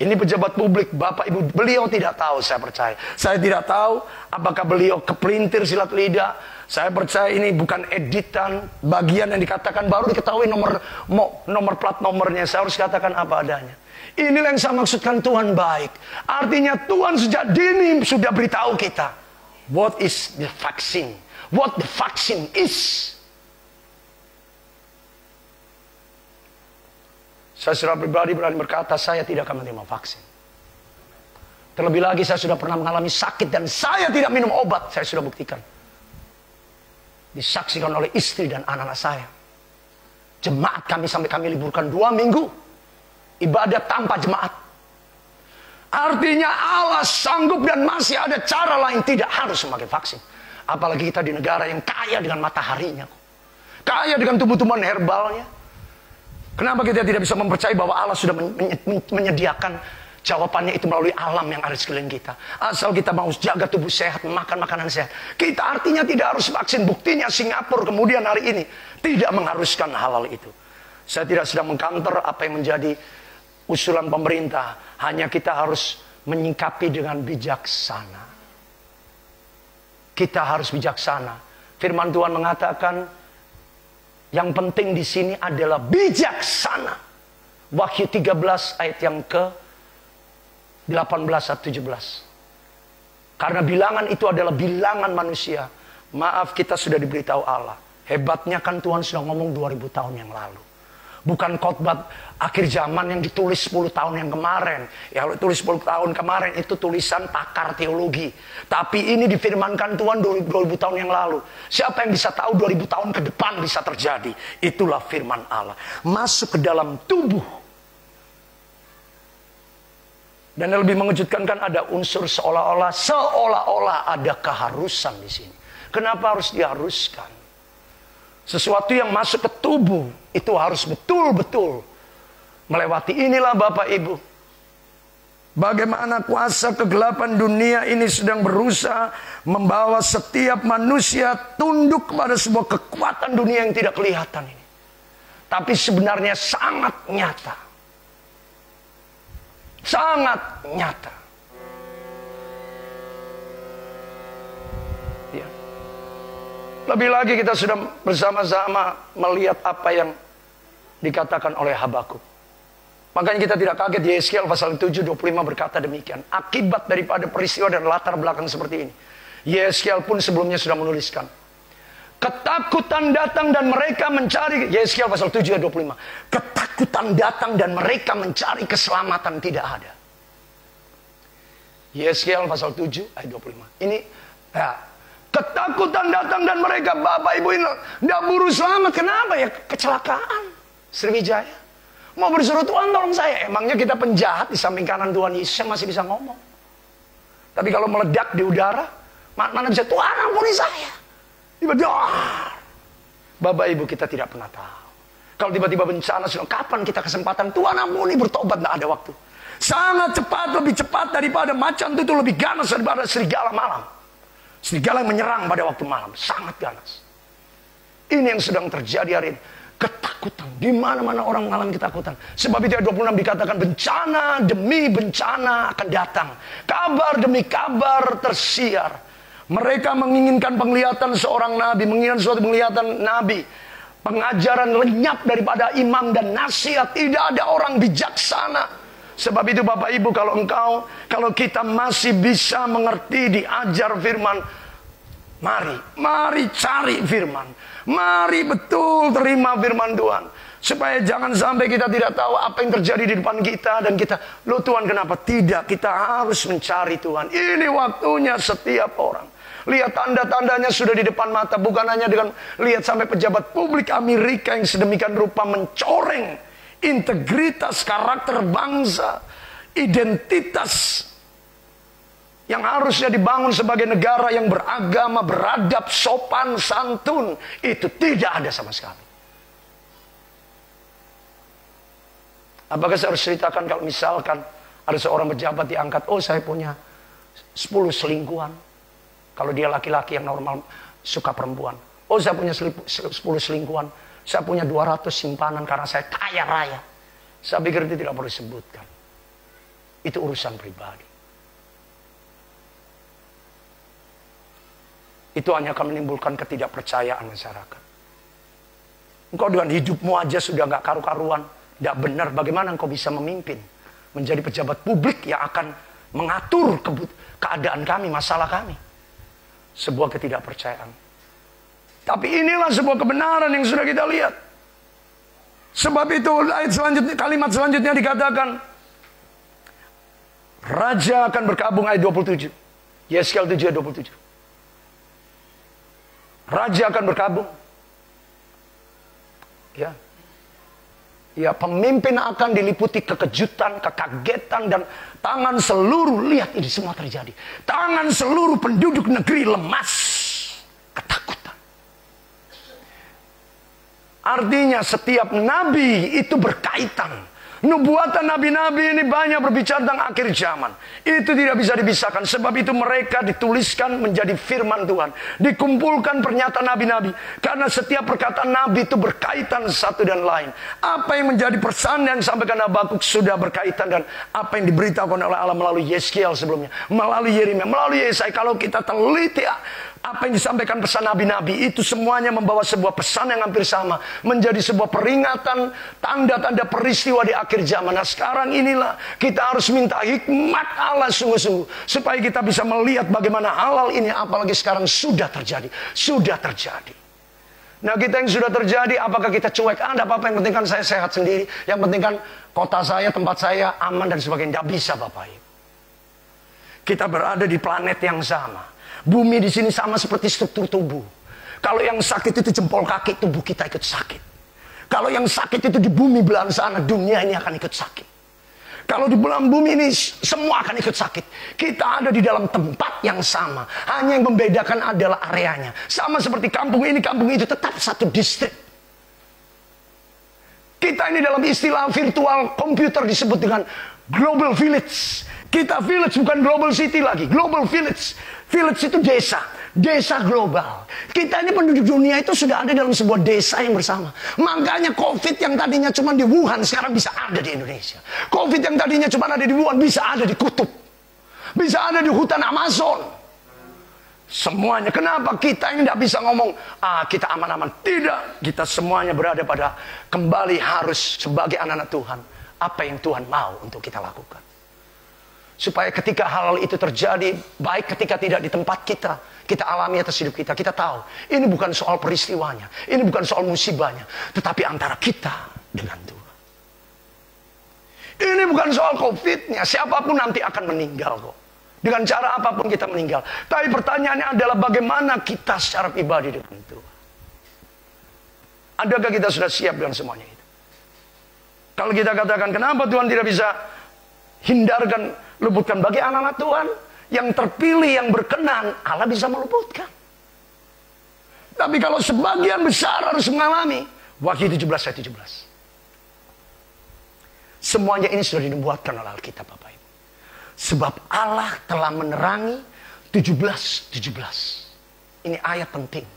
Ini pejabat publik, Bapak Ibu, beliau tidak tahu, saya percaya. Saya tidak tahu apakah beliau kepelintir silat lidah. Saya percaya ini bukan editan, bagian yang dikatakan baru diketahui nomor plat nomornya. Saya harus katakan apa adanya. Inilah yang saya maksudkan Tuhan baik. Artinya Tuhan sejak dini sudah beritahu kita. What is the vaccine? What the vaccine is. Saya secara pribadi berani berkata, saya tidak akan menerima vaksin. Terlebih lagi saya sudah pernah mengalami sakit dan saya tidak minum obat. Saya sudah buktikan. Disaksikan oleh istri dan anak-anak saya. Jemaat kami sampai kami liburkan 2 minggu. Ibadat tanpa jemaat. Artinya Allah sanggup dan masih ada cara lain, tidak harus memakai vaksin. Apalagi kita di negara yang kaya dengan mataharinya. Kaya dengan tumbuh-tumbuhan herbalnya. Kenapa kita tidak bisa mempercayai bahwa Allah sudah menyediakan jawabannya itu melalui alam yang ada di sekeliling kita. Asal kita mau jaga tubuh sehat, makan makanan sehat. Kita artinya tidak harus vaksin. Buktinya Singapura kemudian hari ini tidak mengharuskan hal-hal itu. Saya tidak sedang mengkanter apa yang menjadi usulan pemerintah. Hanya kita harus menyikapi dengan bijaksana. Kita harus bijaksana. Firman Tuhan mengatakan, yang penting di sini adalah bijaksana. Wahyu 13 ayat yang ke 18 atau 17. Karena bilangan itu adalah bilangan manusia. Maaf, kita sudah diberitahu Allah. Hebatnya kan Tuhan sudah ngomong 2000 tahun yang lalu. Bukan khotbah akhir zaman yang ditulis 10 tahun yang kemarin. Ya, kalau tulis 10 tahun kemarin itu tulisan pakar teologi. Tapi ini difirmankan Tuhan 2000 tahun yang lalu. Siapa yang bisa tahu 2000 tahun ke depan bisa terjadi? Itulah firman Allah. Masuk ke dalam tubuh. Dan yang lebih mengejutkan kan ada unsur seolah-olah ada keharusan di sini. Kenapa harus diharuskan? Sesuatu yang masuk ke tubuh itu harus betul-betul melewati. Inilah Bapak Ibu, bagaimana kuasa kegelapan dunia ini sedang berusaha membawa setiap manusia tunduk kepada sebuah kekuatan dunia yang tidak kelihatan ini. Tapi sebenarnya sangat nyata. Sangat nyata. Ya. Lebih lagi kita sudah bersama-sama melihat apa yang dikatakan oleh Habakuk. Makanya kita tidak kaget Yeskiel pasal 7:25 berkata demikian. Akibat daripada peristiwa dan latar belakang seperti ini, Yeskiel pun sebelumnya sudah menuliskan. Ketakutan datang dan mereka mencari, Yeskiel pasal 7 ayat 25. Ketakutan datang dan mereka mencari keselamatan tidak ada. Yeskiel pasal 7 ayat 25. Ini ya, ketakutan datang dan mereka, Bapak Ibu ini tidak buru selamat. Kenapa ya? Kecelakaan Sriwijaya. Mau bersuruh Tuhan tolong saya. Emangnya kita penjahat di samping kanan Tuhan Yesus yang masih bisa ngomong. Tapi kalau meledak di udara, mana bisa Tuhan ampuni saya. Tiba-tiba, Bapak Ibu kita tidak pernah tahu. Kalau tiba-tiba bencana, kapan kita kesempatan Tuhan ampuni bertobat, tidak ada waktu. Sangat cepat, lebih cepat daripada macan itu lebih ganas daripada serigala malam. Serigala yang menyerang pada waktu malam, sangat ganas. Ini yang sedang terjadi hari ini. Ketakutan, di mana-mana orang mengalami ketakutan. Sebab itu ayat 26 dikatakan bencana demi bencana akan datang. Kabar demi kabar tersiar. Mereka menginginkan penglihatan seorang nabi, menginginkan suatu penglihatan nabi. Pengajaran lenyap daripada imam dan nasihat. Tidak ada orang bijaksana. Sebab itu Bapak Ibu, kalau kita masih bisa mengerti diajar firman, mari cari firman. Mari betul terima firman Tuhan. Supaya jangan sampai kita tidak tahu apa yang terjadi di depan kita. Dan kita, loh Tuhan kenapa? Tidak, kita harus mencari Tuhan. Ini waktunya setiap orang. Lihat tanda-tandanya sudah di depan mata. Bukan hanya dengan lihat sampai pejabat publik Amerika yang sedemikian rupa mencoreng integritas karakter bangsa, identitas yang harusnya dibangun sebagai negara yang beragama, beradab, sopan, santun. Itu tidak ada sama sekali. Apakah saya harus ceritakan kalau misalkan ada seorang pejabat diangkat, oh saya punya 10 selingkuhan. Kalau dia laki-laki yang normal suka perempuan. Oh saya punya 10 selingkuhan. Saya punya 200 simpanan karena saya kaya raya. Saya pikir itu tidak perlu disebutkan. Itu urusan pribadi. Itu hanya akan menimbulkan ketidakpercayaan masyarakat. Engkau dengan hidupmu aja sudah gak karu-karuan. Tidak benar, bagaimana engkau bisa memimpin? Menjadi pejabat publik yang akan mengatur keadaan kami, masalah kami. Sebuah ketidakpercayaan. Tapi inilah sebuah kebenaran yang sudah kita lihat. Sebab itu ayat selanjutnya, kalimat selanjutnya dikatakan, Raja akan berkabung, ayat 27. Yeskiel 7 ayat 27. Raja akan berkabung. Ya, pemimpin akan diliputi kekejutan, kekagetan, dan tangan seluruh, lihat ini semua terjadi. Tangan seluruh penduduk negeri lemas. Ketakutan. Artinya setiap nabi itu berkaitan. Nubuatan nabi-nabi ini banyak berbicara tentang akhir zaman. Itu tidak bisa dipisahkan. Sebab itu mereka dituliskan menjadi firman Tuhan. Dikumpulkan pernyataan nabi-nabi. Karena setiap perkataan nabi itu berkaitan satu dan lain. Apa yang menjadi pesan yang disampaikan Habakuk sudah berkaitan. Dan apa yang diberitakan oleh Allah melalui Yeskiel sebelumnya. Melalui Yeremia, melalui Yesaya. Kalau kita teliti Apa yang disampaikan pesan nabi-nabi itu semuanya membawa sebuah pesan yang hampir sama. Menjadi sebuah peringatan, tanda-tanda peristiwa di akhir zaman. Nah sekarang inilah kita harus minta hikmat Allah sungguh-sungguh. Supaya kita bisa melihat bagaimana hal ini apalagi sekarang sudah terjadi. Sudah terjadi. Nah kita yang sudah terjadi, apakah kita cuek? Ada apa-apa, yang penting kan saya sehat sendiri. Yang penting kan kota saya, tempat saya aman dan sebagainya. Tidak bisa Bapak Ibu. Kita berada di planet yang sama. Bumi di sini sama seperti struktur tubuh. Kalau yang sakit itu jempol kaki, tubuh kita ikut sakit. Kalau yang sakit itu di bumi belahan sana, dunia ini akan ikut sakit. Kalau di belahan bumi ini semua akan ikut sakit. Kita ada di dalam tempat yang sama. Hanya yang membedakan adalah areanya. Sama seperti kampung ini, kampung itu tetap satu distrik. Kita ini dalam istilah virtual komputer disebut dengan global village. Kita village bukan global city lagi. Global village. Village itu desa. Desa global. Kita ini penduduk dunia itu sudah ada dalam sebuah desa yang bersama. Makanya COVID yang tadinya cuma di Wuhan sekarang bisa ada di Indonesia. COVID yang tadinya cuma ada di Wuhan bisa ada di kutub. Bisa ada di hutan Amazon. Semuanya. Kenapa kita ini tidak bisa ngomong kita aman-aman? Tidak. Kita semuanya berada pada kembali harus sebagai anak-anak Tuhan. Apa yang Tuhan mau untuk kita lakukan. Supaya ketika hal itu terjadi, baik ketika tidak di tempat kita, kita alami atas hidup kita, kita tahu, ini bukan soal peristiwanya, ini bukan soal musibahnya, tetapi antara kita dengan Tuhan. Ini bukan soal COVID-nya, siapapun nanti akan meninggal kok. Dengan cara apapun kita meninggal. Tapi pertanyaannya adalah bagaimana kita secara pribadi dengan Tuhan. Adakah kita sudah siap dengan semuanya itu? Kalau kita katakan, kenapa Tuhan tidak bisa hindarkan, luputkan bagi anak-anak Tuhan yang terpilih, yang berkenan, Allah bisa meluputkan. Tapi kalau sebagian besar harus mengalami, Wahyu 17 ayat 17. Semuanya ini sudah dinubuatkan oleh Alkitab Bapak Ibu. Sebab Allah telah menerangi 17. Ini ayat penting.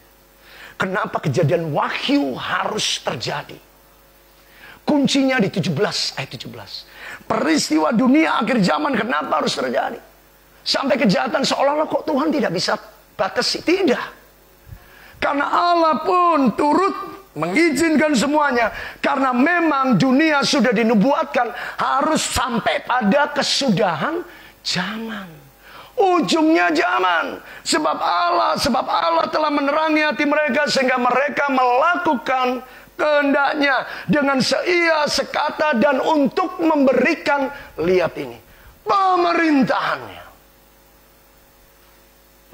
Kenapa kejadian Wahyu harus terjadi? Kuncinya di 17 ayat 17. Peristiwa dunia akhir zaman kenapa harus terjadi? Sampai kejahatan seolah-olah kok Tuhan tidak bisa batasi. Tidak. Karena Allah pun turut mengizinkan semuanya. Karena memang dunia sudah dinubuatkan harus sampai pada kesudahan zaman. Ujungnya zaman. Sebab Allah telah menerangi hati mereka sehingga mereka melakukan kehendaknya dengan seia, sekata, dan untuk memberikan, lihat ini, pemerintahannya.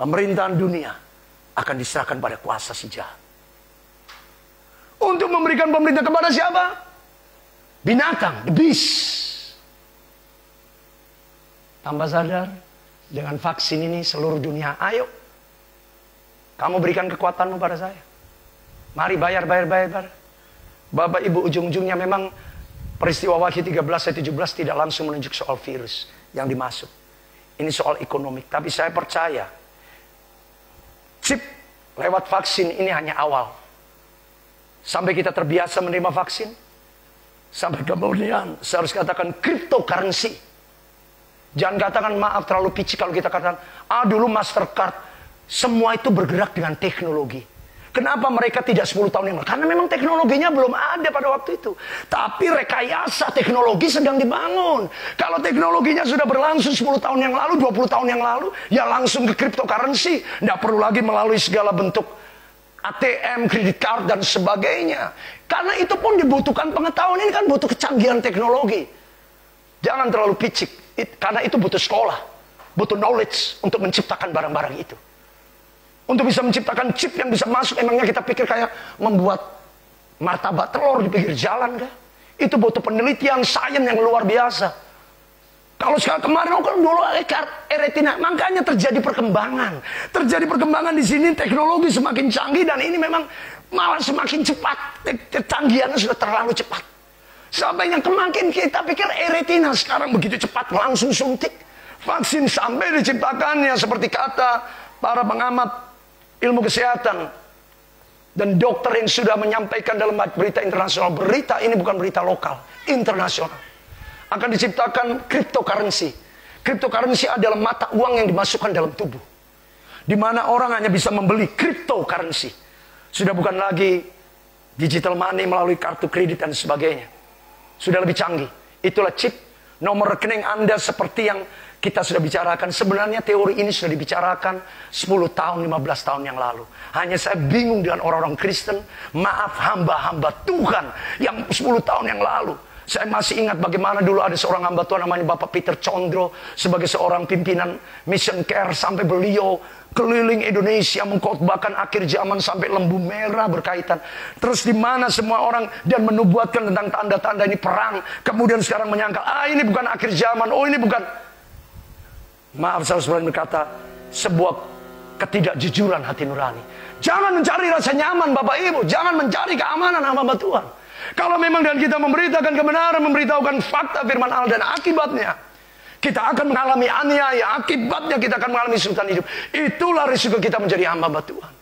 Pemerintahan dunia akan diserahkan pada kuasa si jahat. Untuk memberikan pemerintah kepada siapa? Binatang, the beast. Tambah sadar, dengan vaksin ini seluruh dunia, ayo. Kamu berikan kekuatanmu pada saya. Mari bayar. Bapak Ibu, ujung-ujungnya memang peristiwa Wahyu 13 ayat 17 tidak langsung menunjuk soal virus yang dimasuk. Ini soal ekonomi. Tapi saya percaya chip lewat vaksin ini hanya awal. Sampai kita terbiasa menerima vaksin. Sampai kemudian saya harus katakan cryptocurrency. Jangan katakan maaf terlalu picik kalau kita katakan dulu Mastercard. Semua itu bergerak dengan teknologi. Kenapa mereka tidak 10 tahun yang lalu? Karena memang teknologinya belum ada pada waktu itu. Tapi rekayasa teknologi sedang dibangun. Kalau teknologinya sudah berlangsung 10 tahun yang lalu, 20 tahun yang lalu, ya langsung ke cryptocurrency. Tidak perlu lagi melalui segala bentuk ATM, kredit card, dan sebagainya. Karena itu pun dibutuhkan pengetahuan. Ini kan butuh kecanggihan teknologi. Jangan terlalu picik. Karena itu butuh sekolah. Butuh knowledge untuk menciptakan barang-barang itu. Untuk bisa menciptakan chip yang bisa masuk, emangnya kita pikir kayak membuat martabak telur di pinggir jalan kah? Itu butuh penelitian sains yang luar biasa. Kalau sekarang kemarin kan dulu retina, makanya terjadi perkembangan. Terjadi perkembangan di sini, teknologi semakin canggih dan ini memang malah semakin cepat. Kecanggihannya sudah terlalu cepat. Sampai yang kemarin kita pikir retina sekarang begitu cepat langsung suntik. Vaksin sampai diciptakannya seperti kata para pengamat ilmu kesehatan dan dokter yang sudah menyampaikan dalam berita internasional. Berita ini bukan berita lokal, internasional. Akan diciptakan cryptocurrency. Cryptocurrency adalah mata uang yang dimasukkan dalam tubuh. Di mana orang hanya bisa membeli cryptocurrency. Sudah bukan lagi digital money melalui kartu kredit dan sebagainya. Sudah lebih canggih. Itulah chip nomor rekening Anda seperti yang kita sudah bicarakan. Sebenarnya teori ini sudah dibicarakan 10 tahun, 15 tahun yang lalu. Hanya saya bingung dengan orang-orang Kristen. Maaf, hamba-hamba Tuhan yang 10 tahun yang lalu. Saya masih ingat bagaimana dulu ada seorang hamba Tuhan namanya Bapak Peter Condro. Sebagai seorang pimpinan Mission Care. Sampai beliau keliling Indonesia mengkhotbahkan akhir zaman sampai lembu merah berkaitan. Terus di mana semua orang dan menubuatkan tentang tanda-tanda ini perang. Kemudian sekarang menyangka, ini bukan akhir zaman. Oh ini bukan. Maaf saudara-saudara berkata, sebuah ketidakjujuran hati nurani. Jangan mencari rasa nyaman Bapak Ibu. Jangan mencari keamanan hamba Tuhan. Kalau memang dan kita memberitakan kebenaran, memberitahukan fakta firman Allah dan akibatnya, kita akan mengalami aniaya. Akibatnya kita akan mengalami kesulitan hidup. Itulah risiko kita menjadi hamba Tuhan.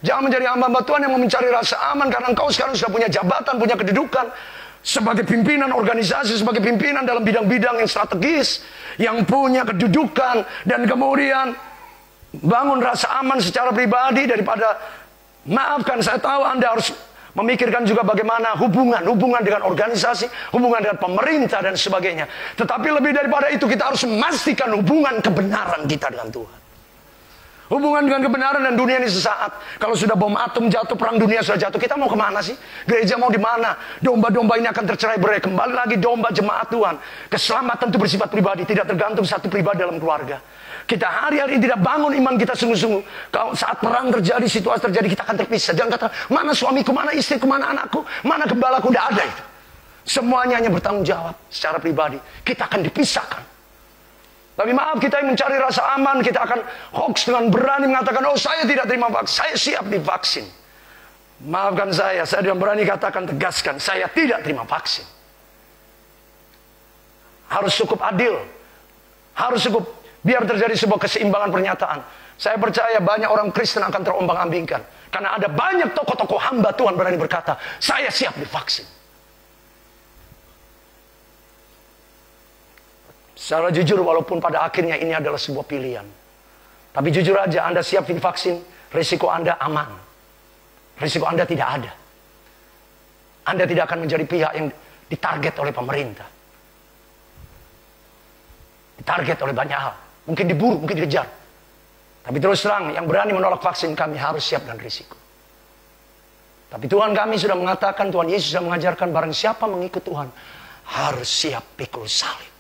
Jangan menjadi hamba Tuhan yang mencari rasa aman. Karena engkau sekarang sudah punya jabatan, punya kedudukan. Sebagai pimpinan organisasi, sebagai pimpinan dalam bidang-bidang yang strategis. Yang punya kedudukan. Dan kemudian bangun rasa aman secara pribadi daripada, maafkan saya tahu Anda harus memikirkan juga bagaimana hubungan dengan organisasi, hubungan dengan pemerintah dan sebagainya. Tetapi lebih daripada itu kita harus memastikan hubungan kebenaran kita dengan Tuhan. Hubungan dengan kebenaran dan dunia ini sesaat. Kalau sudah bom atom jatuh, perang dunia sudah jatuh, kita mau kemana sih? Gereja mau di mana? Domba-domba ini akan tercerai-berai. Kembali lagi domba jemaat Tuhan. Keselamatan itu bersifat pribadi, tidak tergantung satu pribadi dalam keluarga. Kita hari-hari tidak bangun iman kita sungguh-sungguh. Kalau saat perang terjadi, situasi terjadi, kita akan terpisah. Jangan kata, mana suamiku, mana istriku, mana anakku, mana gembalaku, tidak ada itu. Semuanya hanya bertanggung jawab secara pribadi. Kita akan dipisahkan. Tapi maaf, kita yang mencari rasa aman, kita akan hoax dengan berani mengatakan, oh saya tidak terima vaksin, saya siap divaksin. Maafkan saya dengan berani katakan, tegaskan, saya tidak terima vaksin. Harus cukup adil. Harus cukup, biar terjadi sebuah keseimbangan pernyataan. Saya percaya banyak orang Kristen akan terombang-ambingkan. Karena ada banyak tokoh-tokoh hamba Tuhan berani berkata, saya siap divaksin. Secara jujur, walaupun pada akhirnya ini adalah sebuah pilihan. Tapi jujur aja, Anda siap divaksin, risiko Anda aman. Risiko Anda tidak ada. Anda tidak akan menjadi pihak yang ditarget oleh pemerintah. Ditarget oleh banyak hal. Mungkin diburu, mungkin dikejar. Tapi terus terang, yang berani menolak vaksin, kami harus siap dengan risiko. Tapi Tuhan kami sudah mengatakan, Tuhan Yesus sudah mengajarkan, barang siapa mengikut Tuhan, harus siap pikul salib.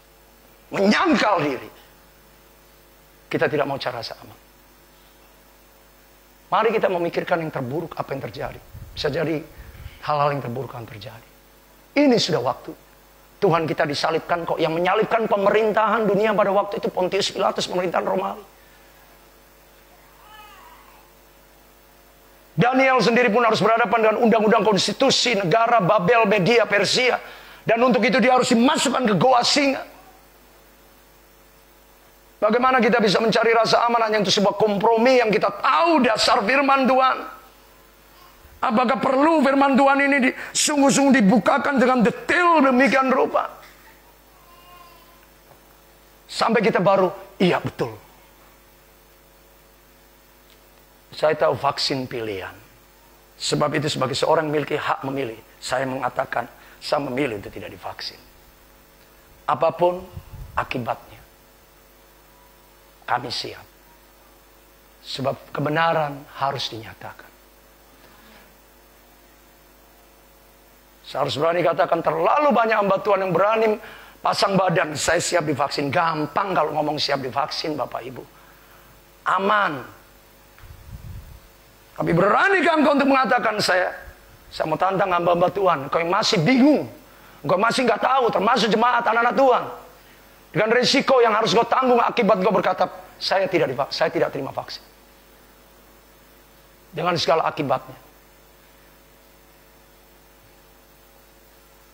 Menyangkal diri. Kita tidak mau cara sama. Mari kita memikirkan yang terburuk, apa yang terjadi. Bisa jadi hal-hal yang terburuk akan terjadi. Ini sudah waktu. Tuhan kita disalibkan kok. Yang menyalibkan pemerintahan dunia pada waktu itu Pontius Pilatus, pemerintahan Romawi. Daniel sendiri pun harus berhadapan dengan undang-undang konstitusi negara Babel, Media, Persia. Dan untuk itu dia harus dimasukkan ke goa singa. Bagaimana kita bisa mencari rasa aman hanya untuk sebuah kompromi yang kita tahu dasar firman Tuhan. Apakah perlu firman Tuhan ini sungguh-sungguh dibukakan dengan detail demikian rupa? Sampai kita baru, iya betul. Saya tahu vaksin pilihan. Sebab itu sebagai seorang memiliki hak memilih. Saya mengatakan, saya memilih untuk tidak divaksin. Apapun akibatnya. Kami siap. Sebab kebenaran harus dinyatakan. Saya harus berani katakan, terlalu banyak hamba Tuhan yang berani pasang badan, saya siap divaksin. Gampang kalau ngomong siap divaksin Bapak Ibu. Aman. Tapi berani kan engkau untuk mengatakan saya mau tantang hamba-hamba Tuhan. Engkau yang masih bingung. Engkau masih nggak tahu, termasuk jemaat anak-anak Tuhan. Dengan risiko yang harus kau tanggung akibat kau berkata, saya tidak terima vaksin. Dengan segala akibatnya.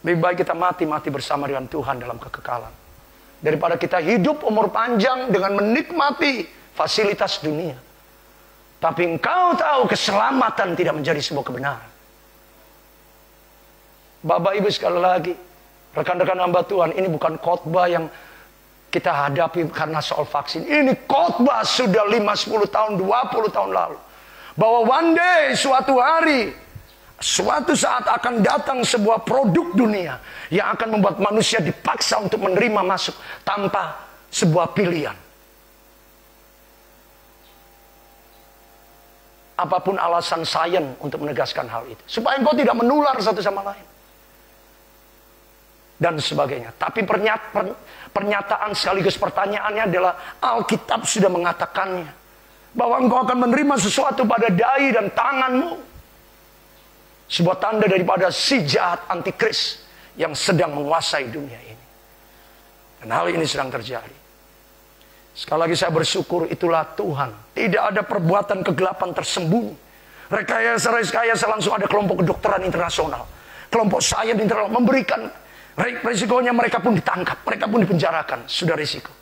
Lebih baik kita mati bersama dengan Tuhan dalam kekekalan. Daripada kita hidup umur panjang dengan menikmati fasilitas dunia. Tapi engkau tahu keselamatan tidak menjadi sebuah kebenaran. Bapak Ibu sekali lagi, rekan-rekan hamba Tuhan, ini bukan khotbah yang kita hadapi karena soal vaksin. Ini khotbah sudah 5-10 tahun, 20 tahun lalu. Bahwa one day, suatu hari, suatu saat akan datang sebuah produk dunia yang akan membuat manusia dipaksa untuk menerima masuk tanpa sebuah pilihan. Apapun alasan sains untuk menegaskan hal itu. Supaya engkau tidak menular satu sama lain. Dan sebagainya. Tapi pernyataan sekaligus pertanyaannya adalah Alkitab sudah mengatakannya. Bahwa engkau akan menerima sesuatu pada dahi dan tanganmu. Sebuah tanda daripada si jahat antikris yang sedang menguasai dunia ini. Dan hal ini sedang terjadi. Sekali lagi saya bersyukur itulah Tuhan. Tidak ada perbuatan kegelapan tersembunyi. Rekayasa langsung ada kelompok kedokteran internasional. Kelompok sains internasional memberikan resikonya, mereka pun ditangkap. Mereka pun dipenjarakan. Sudah risiko.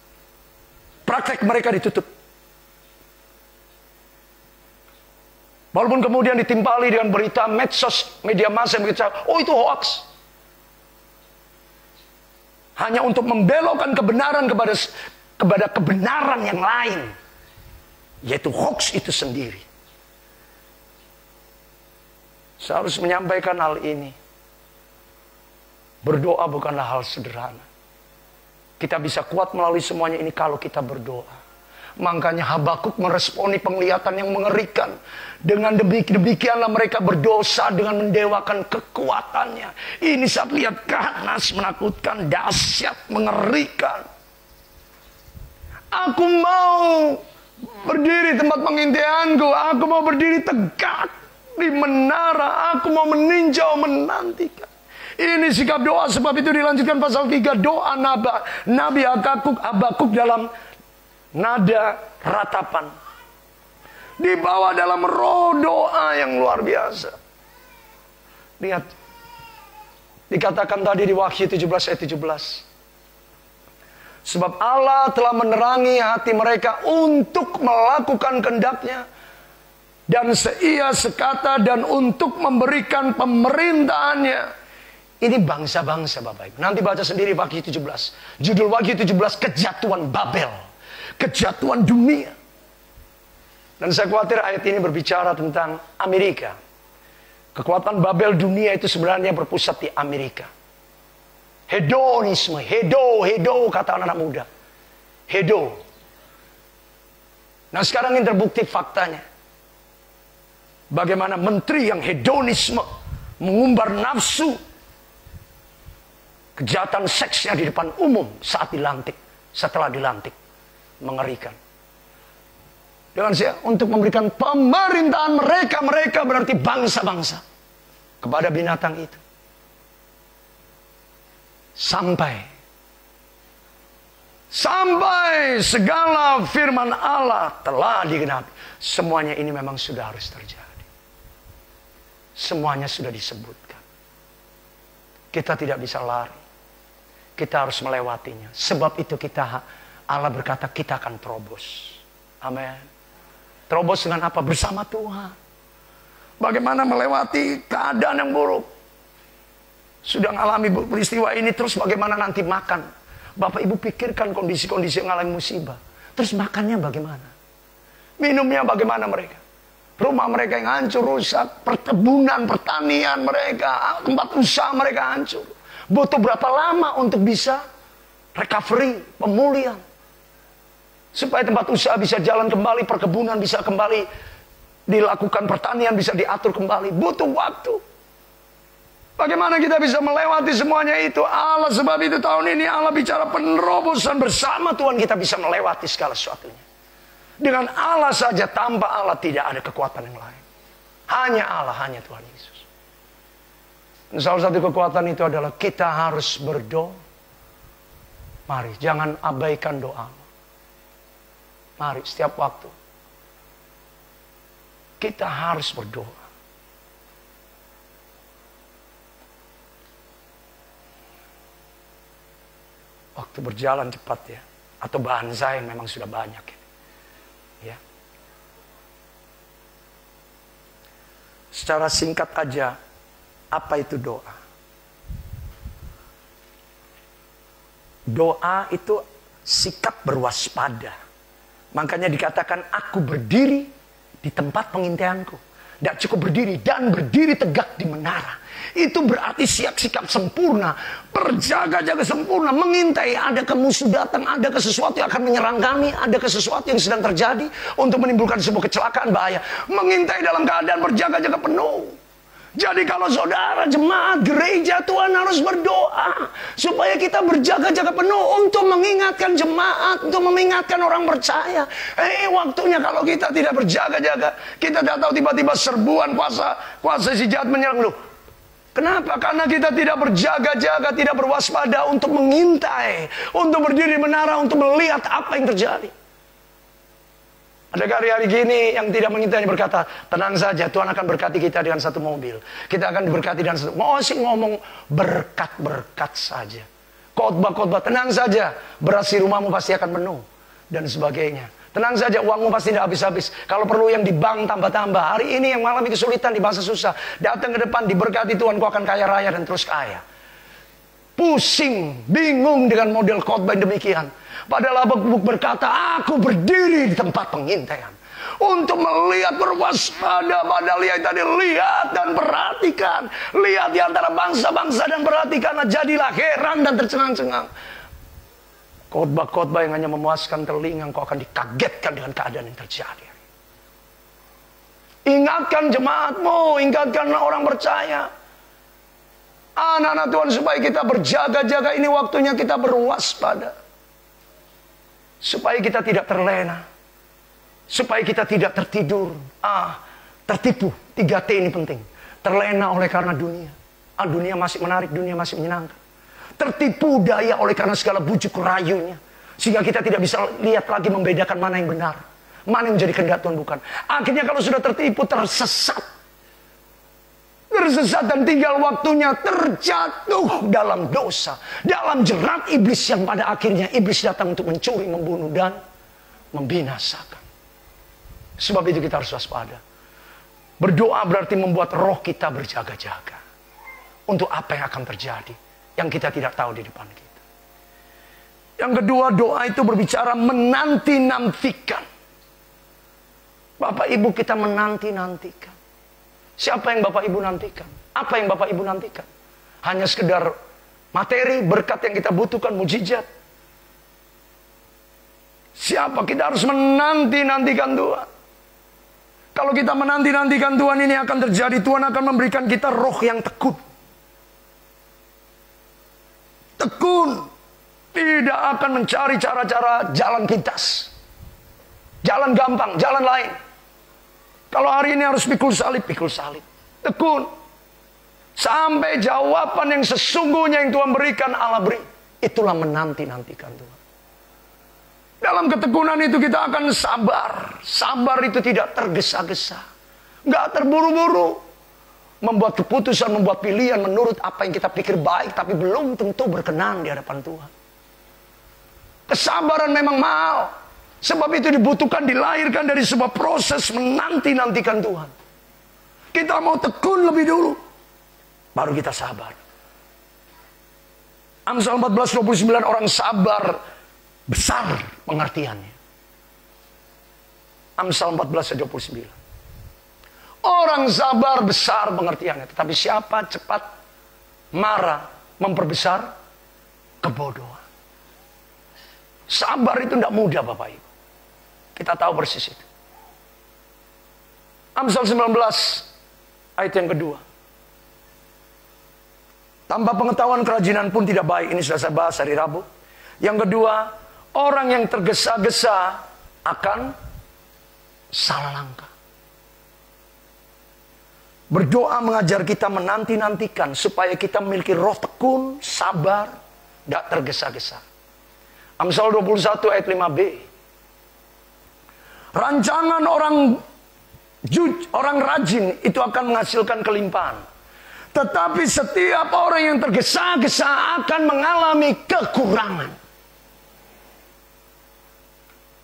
Praktek mereka ditutup. Walaupun kemudian ditimpali dengan berita medsos, media massa yang berbicara, oh itu hoax. Hanya untuk membelokkan kebenaran kepada kebenaran yang lain. Yaitu hoax itu sendiri. Saya harus menyampaikan hal ini. Berdoa bukanlah hal sederhana. Kita bisa kuat melalui semuanya ini kalau kita berdoa. Makanya Habakuk meresponi penglihatan yang mengerikan. Dengan demikianlah mereka berdosa dengan mendewakan kekuatannya. Ini saat lihat ganas, menakutkan, dahsyat, mengerikan. Aku mau berdiri tempat pengintianku. Aku mau berdiri tegak di menara. Aku mau meninjau, menantikan. Ini sikap doa, sebab itu dilanjutkan pasal 3. Doa Nabi Habakuk dalam nada ratapan. Dibawa dalam roh doa yang luar biasa. Lihat. Dikatakan tadi di Wahyu 17 ayat 17. Sebab Allah telah menerangi hati mereka untuk melakukan kehendaknya. Dan seia sekata dan untuk memberikan pemerintahannya. Ini bangsa-bangsa Bapak Ibu. Nanti baca sendiri Wahyu 17. Judul Wahyu 17, kejatuhan Babel. Kejatuhan dunia. Dan saya khawatir ayat ini berbicara tentang Amerika. Kekuatan Babel dunia itu sebenarnya berpusat di Amerika. Hedonisme, hedo kata anak-anak muda. Hedo. Nah sekarang ini terbukti faktanya. Bagaimana menteri yang hedonisme mengumbar nafsu kejahatan seksnya di depan umum saat dilantik, setelah dilantik. Mengerikan. Dengan untuk memberikan pemerintahan mereka berarti bangsa-bangsa kepada binatang itu. Sampai segala firman Allah telah digenapi. Semuanya ini memang sudah harus terjadi. Semuanya sudah disebutkan. Kita tidak bisa lari. Kita harus melewatinya. Sebab itu Allah berkata kita akan terobos. Amin. Terobos dengan apa? Bersama Tuhan. Bagaimana melewati keadaan yang buruk. Sudah mengalami peristiwa ini, terus bagaimana nanti makan. Bapak Ibu pikirkan kondisi-kondisi yang mengalami musibah. Terus makannya bagaimana? Minumnya bagaimana mereka? Rumah mereka yang hancur, rusak. Perkebunan, pertanian mereka, tempat usaha mereka hancur. Butuh berapa lama untuk bisa recovery, pemulihan. Supaya tempat usaha bisa jalan kembali, perkebunan bisa kembali dilakukan, pertanian bisa diatur kembali. Butuh waktu. Bagaimana kita bisa melewati semuanya itu? Allah, sebab itu tahun ini Allah bicara penerobosan, bersama Tuhan kita bisa melewati segala sesuatunya. Dengan Allah saja, tanpa Allah tidak ada kekuatan yang lain. Hanya Allah, hanya Tuhan Yesus. Dan salah satu kekuatan itu adalah kita harus berdoa. Mari, jangan abaikan doa. Mari, setiap waktu kita harus berdoa. Waktu berjalan cepat ya. Atau bahan saya yang memang sudah banyak ya. Secara singkat aja, apa itu doa? Doa itu sikap berwaspada. Makanya dikatakan aku berdiri di tempat pengintaianku. Tidak cukup berdiri dan berdiri tegak di menara. Itu berarti sikap sempurna, berjaga-jaga sempurna, mengintai adakah musuh datang, adakah sesuatu yang akan menyerang kami, adakah sesuatu yang sedang terjadi untuk menimbulkan sebuah kecelakaan bahaya. Mengintai dalam keadaan berjaga-jaga penuh. Jadi kalau saudara jemaat gereja, Tuhan harus berdoa supaya kita berjaga-jaga penuh untuk mengingatkan jemaat, untuk mengingatkan orang percaya. Waktunya kalau kita tidak berjaga-jaga, kita tidak tahu tiba-tiba serbuan kuasa si jahat menyerang lu. Kenapa? Karena kita tidak berjaga-jaga, tidak berwaspada untuk mengintai, untuk berdiri di menara, untuk melihat apa yang terjadi. Ada hari-hari gini yang tidak mengintai berkata, tenang saja, Tuhan akan berkati kita dengan satu mobil. Kita akan diberkati dengan satu. Mau sih ngomong berkat-berkat saja. Khotbah-khotbah, tenang saja, beras di rumahmu pasti akan penuh. Dan sebagainya. Tenang saja, uangmu pasti tidak habis-habis. Kalau perlu yang di bank tambah-tambah. Hari ini yang mengalami kesulitan di masa susah, datang ke depan, diberkati Tuhan, kau akan kaya raya dan terus kaya. Pusing, bingung dengan model khotbah yang demikian. Padahal Habakuk berkata, aku berdiri di tempat pengintaian. Untuk melihat berwaspada. Padahal dia tadi lihat dan perhatikan. Lihat di antara bangsa-bangsa dan perhatikanlah. Jadilah heran dan tercengang-cengang. Khotbah-khotbah yang hanya memuaskan telinga, kau akan dikagetkan dengan keadaan yang terjadi. Ingatkan jemaatmu, ingatkan orang percaya. Anak-anak Tuhan, supaya kita berjaga-jaga, ini waktunya kita berwaspada. Supaya kita tidak terlena. Supaya kita tidak tertidur. Tertipu. 3T ini penting. Terlena oleh karena dunia. Dunia masih menarik, dunia masih menyenangkan. Tertipu daya oleh karena segala bujuk rayunya. Sehingga kita tidak bisa lihat lagi membedakan mana yang benar. Mana yang menjadi kehendak Tuhan bukan. Akhirnya kalau sudah tertipu, tersesat. Tersesat dan tinggal waktunya terjatuh dalam dosa. Dalam jerat iblis yang pada akhirnya iblis datang untuk mencuri, membunuh, dan membinasakan. Sebab itu kita harus waspada. Berdoa berarti membuat roh kita berjaga-jaga. Untuk apa yang akan terjadi. Yang kita tidak tahu di depan kita. Yang kedua, doa itu berbicara menanti-nantikan. Bapak Ibu, kita menanti-nantikan. Siapa yang Bapak Ibu nantikan? Apa yang Bapak Ibu nantikan? Hanya sekedar materi, berkat yang kita butuhkan, mujizat. Siapa? Kita harus menanti-nantikan Tuhan. Kalau kita menanti-nantikan Tuhan, ini akan terjadi. Tuhan akan memberikan kita roh yang tekun. Tekun. Tidak akan mencari cara-cara jalan pintas. Jalan gampang, jalan lain. Kalau hari ini harus pikul salib, pikul salib. Tekun. Sampai jawaban yang sesungguhnya yang Tuhan berikan, Allah beri. Itulah menanti-nantikan Tuhan. Dalam ketekunan itu kita akan sabar. Sabar itu tidak tergesa-gesa. Nggak terburu-buru. Membuat keputusan, membuat pilihan menurut apa yang kita pikir baik, tapi belum tentu berkenan di hadapan Tuhan. Kesabaran memang mahal. Sebab itu dibutuhkan, dilahirkan dari sebuah proses menanti-nantikan Tuhan. Kita mau tekun lebih dulu, baru kita sabar. Amsal 14:29, orang sabar besar pengertiannya. Amsal 14:29. Orang sabar besar pengertiannya. Tetapi siapa cepat marah memperbesar kebodohan. Sabar itu tidak mudah Bapak Ibu. Kita tahu persis itu. Amsal 19 ayat yang kedua. Tanpa pengetahuan kerajinan pun tidak baik. Ini sudah saya bahas hari Rabu. Yang kedua, orang yang tergesa-gesa akan salah langkah. Berdoa mengajar kita menanti-nantikan supaya kita memiliki roh tekun, sabar, tidak tergesa-gesa. Amsal 21 ayat 5b. Rancangan orang rajin itu akan menghasilkan kelimpahan. Tetapi setiap orang yang tergesa-gesa akan mengalami kekurangan.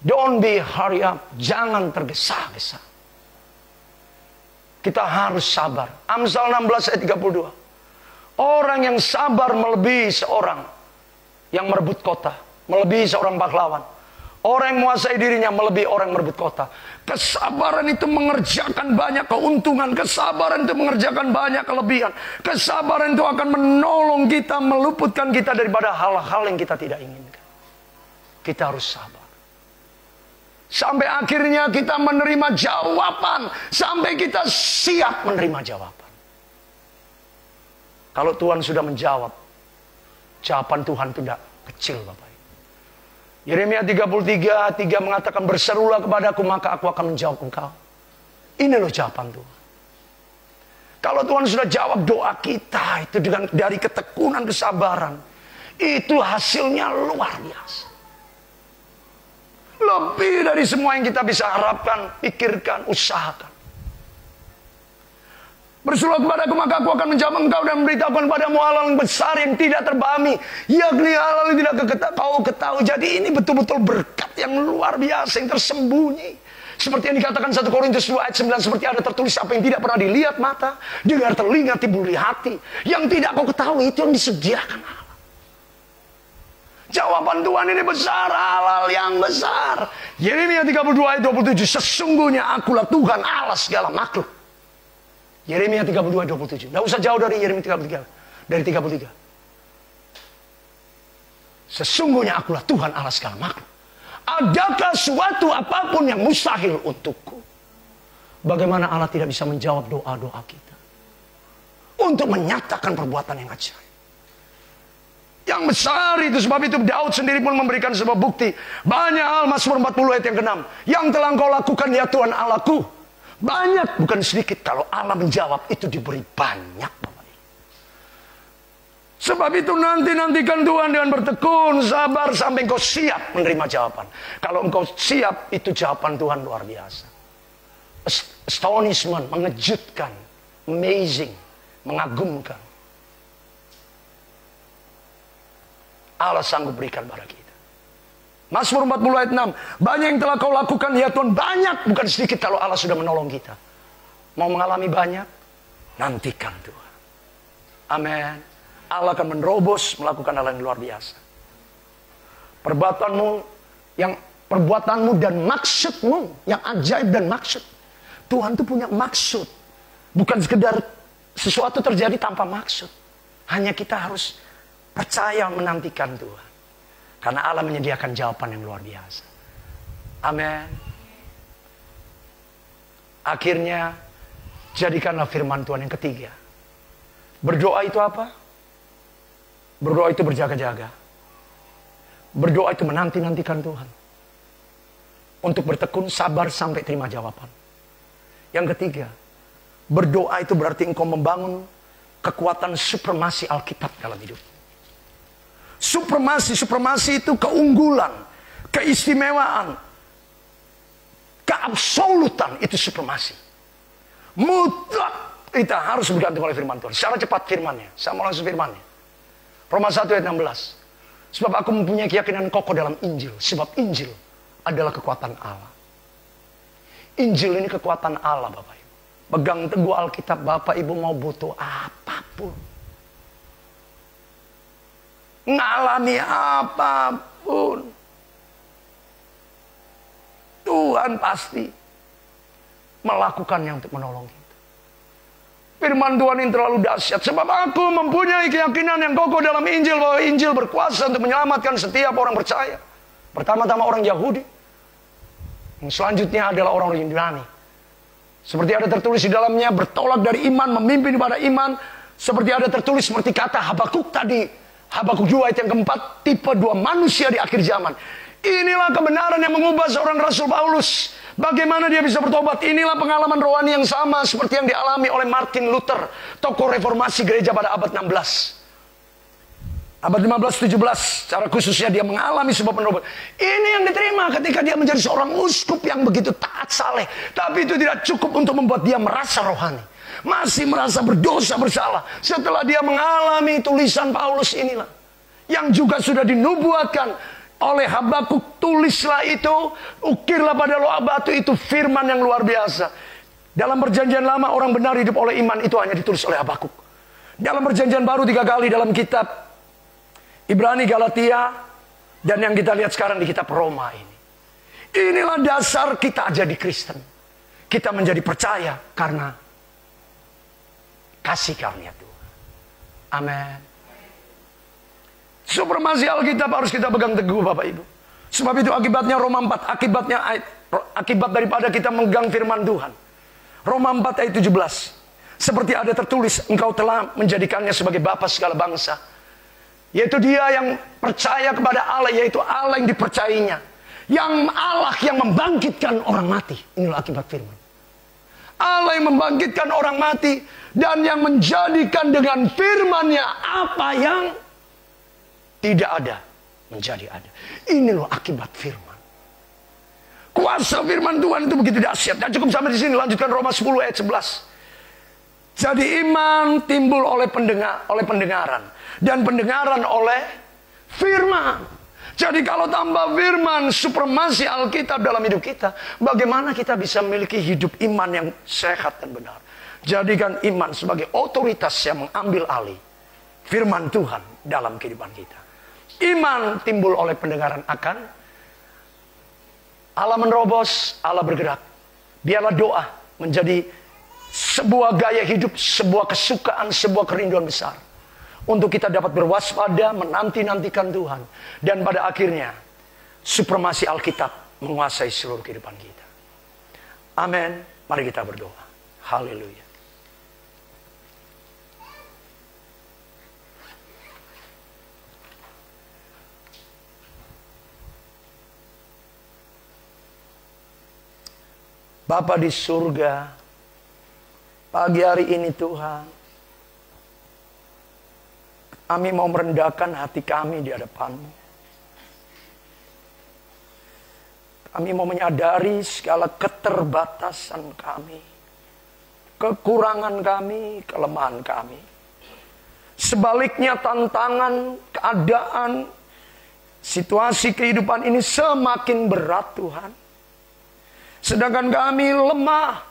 Don't be hurry up. Jangan tergesa-gesa. Kita harus sabar. Amsal 16 ayat 32. Orang yang sabar melebihi seorang yang merebut kota. melebihi seorang pahlawan. Orang yang menguasai dirinya melebihi orang yang merebut kota. Kesabaran itu mengerjakan banyak keuntungan. Kesabaran itu mengerjakan banyak kelebihan. Kesabaran itu akan menolong kita, meluputkan kita daripada hal-hal yang kita tidak inginkan. Kita harus sabar. Sampai akhirnya kita menerima jawaban. Sampai kita siap menerima jawaban. Kalau Tuhan sudah menjawab, jawaban Tuhan itu tidak kecil, Bapak. Yeremia 33:3 mengatakan, berserulah kepadaku maka aku akan menjawab engkau. Ini loh jawaban Tuhan. Kalau Tuhan sudah jawab doa kita itu dengan dari ketekunan kesabaran, itu hasilnya luar biasa. Lebih dari semua yang kita bisa harapkan, pikirkan, usahakan. Berserulah kepadaku maka aku akan menjawab engkau dan memberitahukan kepadamu hal yang besar yang tidak terbahami, yakni hal yang tidak kau ketahui. Jadi ini betul-betul berkat yang luar biasa yang tersembunyi. Seperti yang dikatakan 1 Korintus 2 ayat 9, seperti ada tertulis apa yang tidak pernah dilihat mata, dengar telinga, timbul di hati, yang tidak kau ketahui itu yang disediakan Allah. Jawaban Tuhan ini besar, hal yang besar. Yeremia 32 ayat 27, sesungguhnya akulah Tuhan Allah segala makhluk. Yeremia 32 ayat 27. Tidak usah jauh dari Yeremia 33. Dari 33. Sesungguhnya akulah Tuhan Allah segala makhluk. Adakah suatu apapun yang mustahil untukku? Bagaimana Allah tidak bisa menjawab doa-doa kita? Untuk menyatakan perbuatan yang ajaib. Yang besar itu, sebab itu Daud sendiri pun memberikan sebuah bukti. Banyak hal, Mazmur 40 ayat yang ke-6. Yang telah engkau lakukan ya Tuhan Allahku. Banyak, bukan sedikit. Kalau Allah menjawab, itu diberi banyak. Sebab itu nantikan Tuhan dengan bertekun, sabar, sampai engkau siap menerima jawaban. Kalau engkau siap, itu jawaban Tuhan luar biasa. Astonishment, mengejutkan, amazing, mengagumkan. Allah sanggup berikan pada kita. Mazmur 40 ayat 6. Banyak yang telah kau lakukan ya Tuhan. Banyak, bukan sedikit kalau Allah sudah menolong kita. Mau mengalami banyak? Nantikan Tuhan. Amin. Allah akan menerobos, melakukan hal yang luar biasa. Perbuatanmu dan maksudmu. Yang ajaib dan maksud. Tuhan itu punya maksud. Bukan sekedar sesuatu terjadi tanpa maksud. Hanya kita harus percaya menantikan Tuhan. Karena Allah menyediakan jawaban yang luar biasa. Amin. Akhirnya, jadikanlah firman Tuhan yang ketiga. Berdoa itu apa? Berdoa itu berjaga-jaga. Berdoa itu menanti-nantikan Tuhan. Untuk bertekun, sabar sampai terima jawaban. Yang ketiga, berdoa itu berarti engkau membangun kekuatan supremasi Alkitab dalam hidup. Supremasi itu keunggulan, keistimewaan, keabsolutan, itu supremasi. Mutlak kita harus bergantung oleh firman Tuhan. Secara cepat firmannya, saya mau langsung firmannya. Roma 1 ayat 16. Sebab aku mempunyai keyakinan kokoh dalam Injil. Sebab Injil adalah kekuatan Allah. Injil ini kekuatan Allah, Bapak Ibu. Pegang teguh Alkitab, Bapak Ibu mau butuh apapun. Ngalami apapun, Tuhan pasti melakukannya untuk menolong kita. Firman Tuhan ini terlalu dahsyat. Sebab aku mempunyai keyakinan yang kokoh dalam Injil, bahwa Injil berkuasa untuk menyelamatkan setiap orang percaya. Pertama-tama orang Yahudi. Yang selanjutnya adalah orang-orang Yunani. Seperti ada tertulis di dalamnya, bertolak dari iman, memimpin pada iman. Seperti ada tertulis seperti kata Habakuk tadi. Habakuk 2 ayat yang keempat, tipe 2 manusia di akhir zaman. Inilah kebenaran yang mengubah seorang Rasul Paulus. Bagaimana dia bisa bertobat? Inilah pengalaman rohani yang sama seperti yang dialami oleh Martin Luther, tokoh reformasi gereja pada abad 16. Abad 15-17, secara khususnya dia mengalami sebuah penerobosan. Ini yang diterima ketika dia menjadi seorang uskup yang begitu taat saleh. Tapi itu tidak cukup untuk membuat dia merasa rohani. Masih merasa berdosa bersalah. Setelah dia mengalami tulisan Paulus inilah. Yang juga sudah dinubuatkan oleh Habakuk. Tulislah itu, ukirlah pada loak batu itu firman yang luar biasa. Dalam perjanjian lama orang benar hidup oleh iman, itu hanya ditulis oleh Habakuk. Dalam perjanjian baru 3 kali dalam kitab Ibrani, Galatia, Dan yang kita lihat sekarang di kitab Roma ini. Inilah dasar kita jadi Kristen. Kita menjadi percaya karena kasih karunia Tuhan. Amin. Supremasi Alkitab harus kita pegang teguh Bapak Ibu. Sebab itu akibatnya Roma 4. Akibat daripada kita memegang firman Tuhan. Roma 4 ayat 17. Seperti ada tertulis, engkau telah menjadikannya sebagai bapa segala bangsa. Yaitu dia yang percaya kepada Allah, yaitu Allah yang dipercayainya. Yang Allah yang membangkitkan orang mati. Inilah akibat firman. Allah yang membangkitkan orang mati. Dan yang menjadikan dengan firman-Nya apa yang tidak ada menjadi ada. Inilah akibat firman. Kuasa firman Tuhan itu begitu dahsyat. Dan cukup sampai di sini, lanjutkan Roma 10 ayat 11. Jadi iman timbul oleh pendengaran. Dan pendengaran oleh firman. Jadi kalau tambah firman, supremasi Alkitab dalam hidup kita, bagaimana kita bisa memiliki hidup iman yang sehat dan benar. Jadikan iman sebagai otoritas yang mengambil alih firman Tuhan dalam kehidupan kita. Iman timbul oleh pendengaran akan Allah menerobos, Allah bergerak. Biarlah doa menjadi sebuah gaya hidup, sebuah kesukaan, sebuah kerinduan besar. Untuk kita dapat berwaspada, menanti-nantikan Tuhan. Dan pada akhirnya, supremasi Alkitab menguasai seluruh kehidupan kita. Amin. Mari kita berdoa. Haleluya. Bapa di surga, pagi hari ini Tuhan, kami mau merendahkan hati kami di hadapan-Mu. Kami mau menyadari segala keterbatasan kami, kekurangan kami, kelemahan kami. Sebaliknya tantangan, keadaan, situasi kehidupan ini semakin berat Tuhan. Sedangkan kami lemah.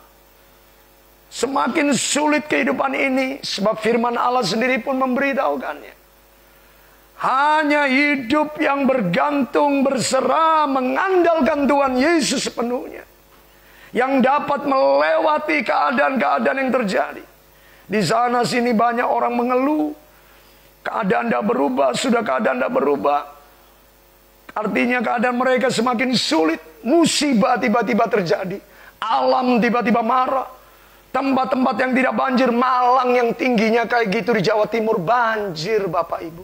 Semakin sulit kehidupan ini. Sebab firman Allah sendiri pun memberitahukannya. Hanya hidup yang bergantung, berserah, mengandalkan Tuhan Yesus sepenuhnya. Yang dapat melewati keadaan-keadaan yang terjadi. Di sana sini banyak orang mengeluh. Keadaan tidak berubah, sudah keadaan tidak berubah. Artinya keadaan mereka semakin sulit. Musibah tiba-tiba terjadi. Alam tiba-tiba marah. Tempat-tempat yang tidak banjir. Malang yang tingginya kayak gitu di Jawa Timur banjir Bapak Ibu.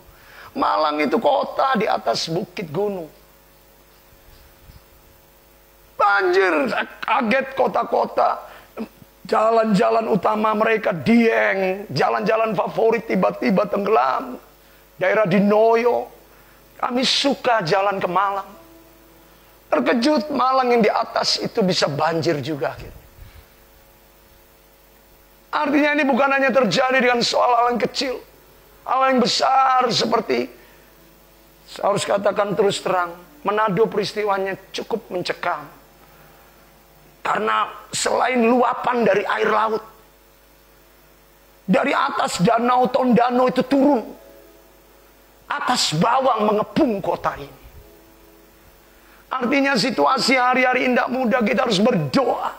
Malang itu kota di atas bukit gunung. Banjir, kaget kota-kota. Jalan-jalan utama mereka Dieng. Jalan-jalan favorit tiba-tiba tenggelam. Daerah di Noyo. Kami suka jalan ke Malang. Terkejut Malang yang di atas itu bisa banjir juga. Artinya ini bukan hanya terjadi dengan soal hal yang kecil. Hal yang besar seperti, saya harus katakan terus terang, Manado peristiwanya cukup mencekam. Karena selain luapan dari air laut, dari atas danau Tondano itu turun. Atas bawang mengepung kota ini. Artinya situasi hari-hari tidak mudah, kita harus berdoa.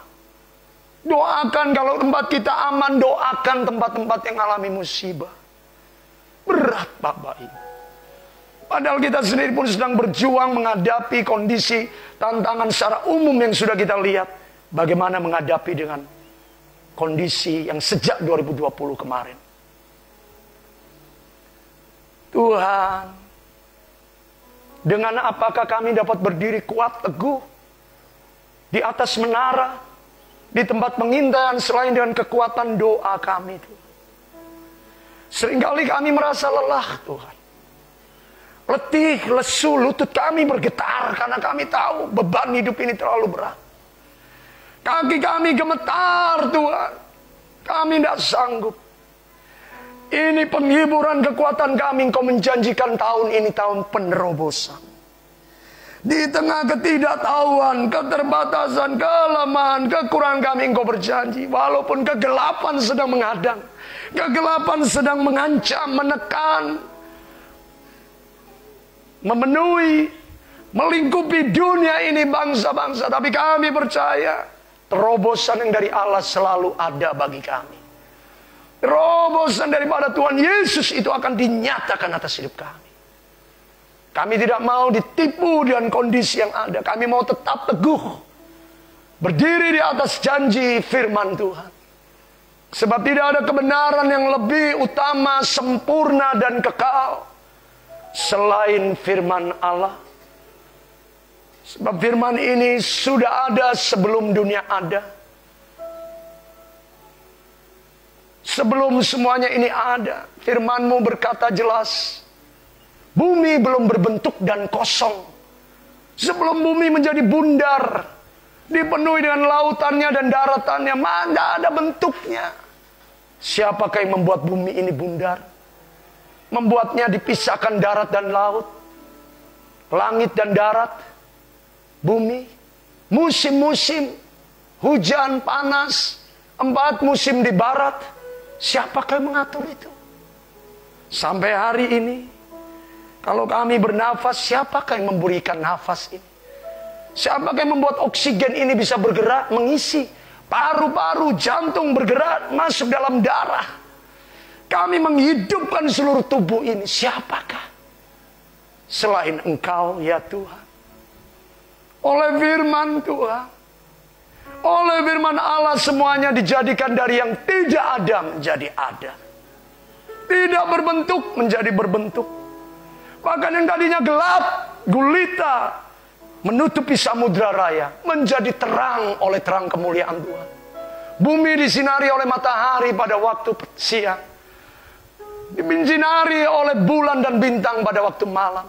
Doakan kalau tempat kita aman, doakan tempat-tempat yang alami musibah. Berat Bapak Ibu. Padahal kita sendiri pun sedang berjuang menghadapi kondisi tantangan secara umum yang sudah kita lihat. Bagaimana menghadapi dengan kondisi yang sejak 2020 kemarin. Tuhan, dengan apakah kami dapat berdiri kuat teguh di atas menara, di tempat pengintaian selain dengan kekuatan doa kami Tuhan. Seringkali kami merasa lelah Tuhan. Letih, lesu, lutut kami bergetar karena kami tahu beban hidup ini terlalu berat. Kaki kami gemetar Tuhan. Kami tidak sanggup. Ini penghiburan kekuatan kami. Engkau menjanjikan tahun ini tahun penerobosan. Di tengah ketidaktahuan, keterbatasan, kelemahan, kekurangan kami Engkau berjanji. Walaupun kegelapan sedang menghadang. Kegelapan sedang mengancam, menekan. memenuhi, melingkupi dunia ini, bangsa-bangsa. Tapi kami percaya terobosan yang dari Allah selalu ada bagi kami. Terobosan daripada Tuhan Yesus itu akan dinyatakan atas hidup kami. Kami tidak mau ditipu dengan kondisi yang ada. Kami mau tetap teguh, berdiri di atas janji firman Tuhan. Sebab tidak ada kebenaran yang lebih utama, sempurna dan kekal selain firman Allah. Sebab firman ini sudah ada sebelum dunia ada. Sebelum semuanya ini ada, firman-Mu berkata jelas, bumi belum berbentuk dan kosong. Sebelum bumi menjadi bundar, dipenuhi dengan lautannya dan daratannya, mana ada bentuknya. Siapakah yang membuat bumi ini bundar? Membuatnya dipisahkan darat dan laut, langit dan darat, bumi, musim-musim, hujan, panas, 4 musim di barat. Siapakah yang mengatur itu? Sampai hari ini, kalau kami bernafas, siapakah yang memberikan nafas ini? Siapakah yang membuat oksigen ini bisa bergerak, mengisi paru-paru, jantung bergerak, masuk dalam darah? Kami menghidupkan seluruh tubuh ini. Siapakah selain Engkau, ya Tuhan? Oleh firman Tuhan, oleh firman Allah, semuanya dijadikan dari yang tidak ada menjadi ada. Tidak berbentuk menjadi berbentuk. Bahkan yang tadinya gelap, gulita, menutupi samudra raya, menjadi terang oleh terang kemuliaan Tuhan. Bumi disinari oleh matahari pada waktu siang, disinari oleh bulan dan bintang pada waktu malam.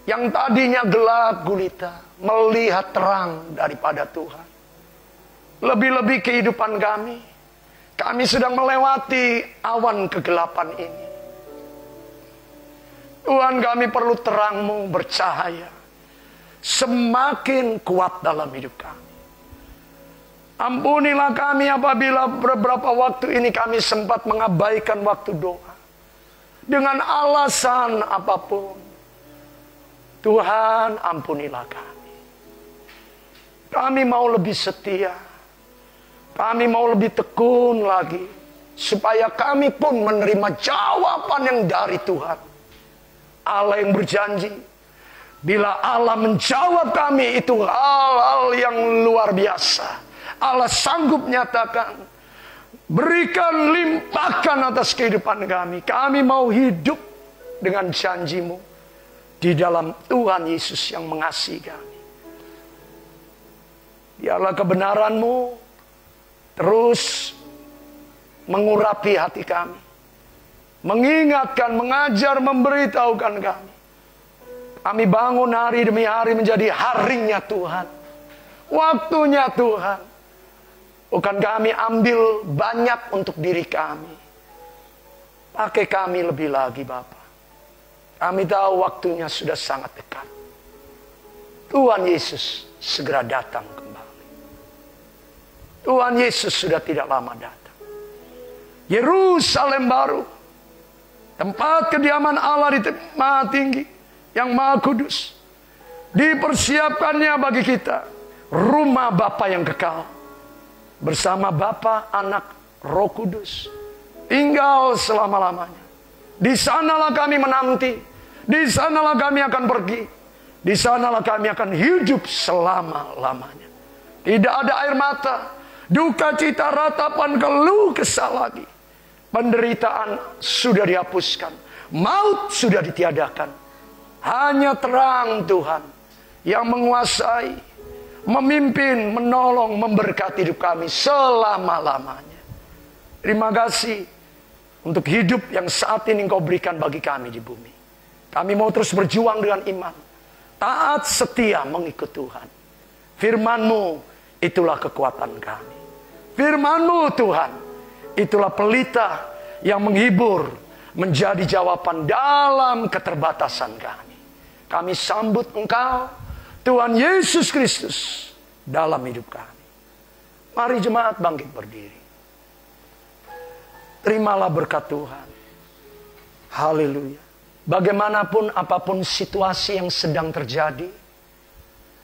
Yang tadinya gelap gulita, melihat terang daripada Tuhan. Lebih-lebih kehidupan kami, kami sedang melewati awan kegelapan ini. Tuhan, kami perlu terang-Mu bercahaya, semakin kuat dalam hidup kami. Ampunilah kami apabila beberapa waktu ini kami sempat mengabaikan waktu doa. Dengan alasan apapun, Tuhan, ampunilah kami. Kami mau lebih setia. Kami mau lebih tekun lagi, supaya kami pun menerima jawaban yang dari Tuhan. Allah yang berjanji, bila Allah menjawab kami, itu hal-hal yang luar biasa. Allah sanggup nyatakan, berikan, limpahkan atas kehidupan kami. Kami mau hidup dengan janji-Mu di dalam Tuhan Yesus yang mengasihi kami. Biarlah kebenaran-Mu terus mengurapi hati kami, mengingatkan, mengajar, memberitahukan kami. Kami bangun hari demi hari menjadi harinya Tuhan, waktunya Tuhan. Bukan kami ambil banyak untuk diri kami. Pakai kami lebih lagi, Bapa. Kami tahu waktunya sudah sangat dekat. Tuhan Yesus segera datang kembali. Tuhan Yesus sudah tidak lama datang. Yerusalem baru, tempat kediaman Allah di Maha Tinggi, yang Maha Kudus, dipersiapkannya bagi kita rumah Bapa yang kekal, bersama Bapa, Anak, Roh Kudus, tinggal selama-lamanya. Di sanalah kami menanti, di sanalah kami akan pergi, di sanalah kami akan hidup selama-lamanya. Tidak ada air mata, duka cita, ratapan, keluh kesah lagi. Penderitaan sudah dihapuskan, maut sudah ditiadakan. Hanya terang Tuhan yang menguasai, memimpin, menolong, memberkati hidup kami selama-lamanya. Terima kasih untuk hidup yang saat ini Engkau berikan bagi kami di bumi. Kami mau terus berjuang dengan iman, taat, setia mengikut Tuhan. Firman-Mu itulah kekuatan kami. Firman-Mu Tuhan, itulah pelita yang menghibur, menjadi jawaban dalam keterbatasan kami. Kami sambut Engkau, Tuhan Yesus Kristus, dalam hidup kami. Mari jemaat bangkit berdiri. Terimalah berkat Tuhan. Haleluya. Bagaimanapun apapun situasi yang sedang terjadi,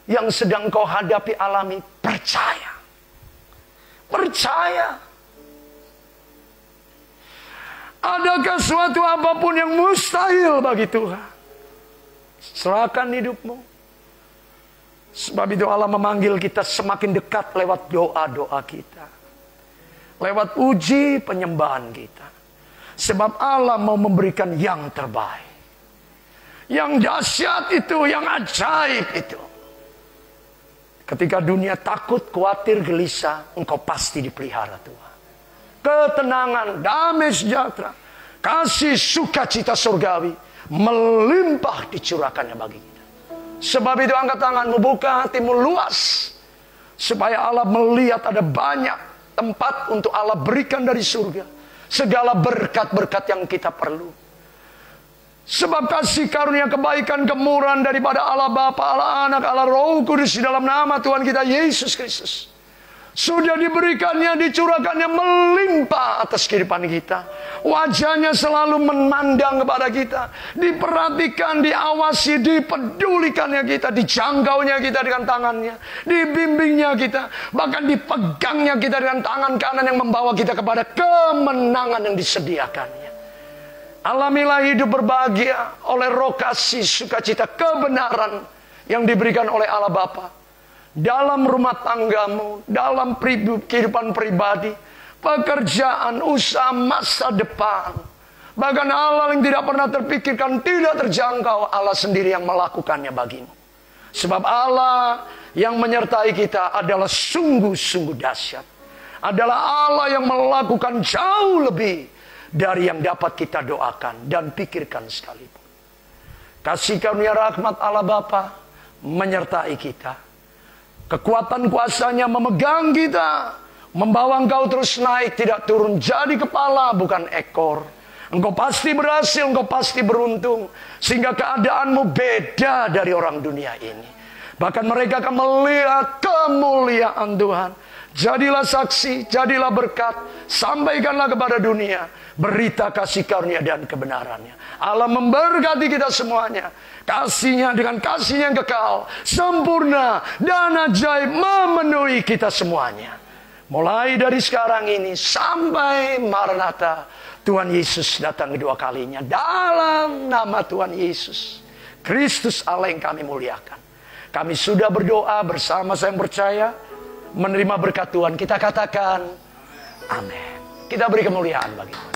yang sedang kau hadapi alami, percaya. Percaya. Adakah suatu apapun yang mustahil bagi Tuhan? Serahkan hidupmu. Sebab itu Allah memanggil kita semakin dekat lewat doa-doa kita. Lewat uji penyembahan kita. Sebab Allah mau memberikan yang terbaik. Yang dahsyat itu, yang ajaib itu. Ketika dunia takut, khawatir, gelisah, engkau pasti dipelihara Tuhan. Ketenangan, damai sejahtera, kasih sukacita surgawi melimpah dicurahkannya bagi kita. Sebab itu angkat tanganmu, buka hatimu luas, supaya Allah melihat ada banyak tempat untuk Allah berikan dari surga. Segala berkat-berkat yang kita perlu. Sebab kasih karunia kebaikan kemurahan daripada Allah Bapa, Allah Anak, Allah Roh Kudus di dalam nama Tuhan kita Yesus Kristus sudah diberikannya, dicurahkannya melimpah atas kehidupan kita. Wajahnya selalu memandang kepada kita, diperhatikan, diawasi, dipedulikannya kita, dijangkaunya kita dengan tangannya, dibimbingnya kita, bahkan dipegangnya kita dengan tangan kanan yang membawa kita kepada kemenangan yang disediakannya. Alamilah hidup berbahagia oleh roh kasih, sukacita, kebenaran yang diberikan oleh Allah Bapa. Dalam rumah tanggamu, dalam kehidupan pribadi, pekerjaan, usaha, masa depan. Bahkan Allah yang tidak pernah terpikirkan, tidak terjangkau, Allah sendiri yang melakukannya bagimu. Sebab Allah yang menyertai kita adalah sungguh-sungguh dahsyat. Adalah Allah yang melakukan jauh lebih dari yang dapat kita doakan dan pikirkan sekalipun. Kasih karunia rahmat Allah Bapa menyertai kita. Kekuatan kuasanya memegang kita, membawa engkau terus naik, tidak turun, jadi kepala bukan ekor. Engkau pasti berhasil, engkau pasti beruntung, sehingga keadaanmu beda dari orang dunia ini. Bahkan mereka akan melihat kemuliaan Tuhan. Jadilah saksi, jadilah berkat, sampaikanlah kepada dunia berita kasih karunia dan kebenarannya. Allah memberkati kita semuanya. Kasihnya dengan kasihnya yang kekal, sempurna dan ajaib memenuhi kita semuanya. Mulai dari sekarang ini sampai Maranatha, Tuhan Yesus datang kedua kalinya. Dalam nama Tuhan Yesus Kristus Allah yang kami muliakan, kami sudah berdoa bersama saya yang percaya menerima berkat Tuhan. Kita katakan amin. Kita beri kemuliaan bagi Tuhan.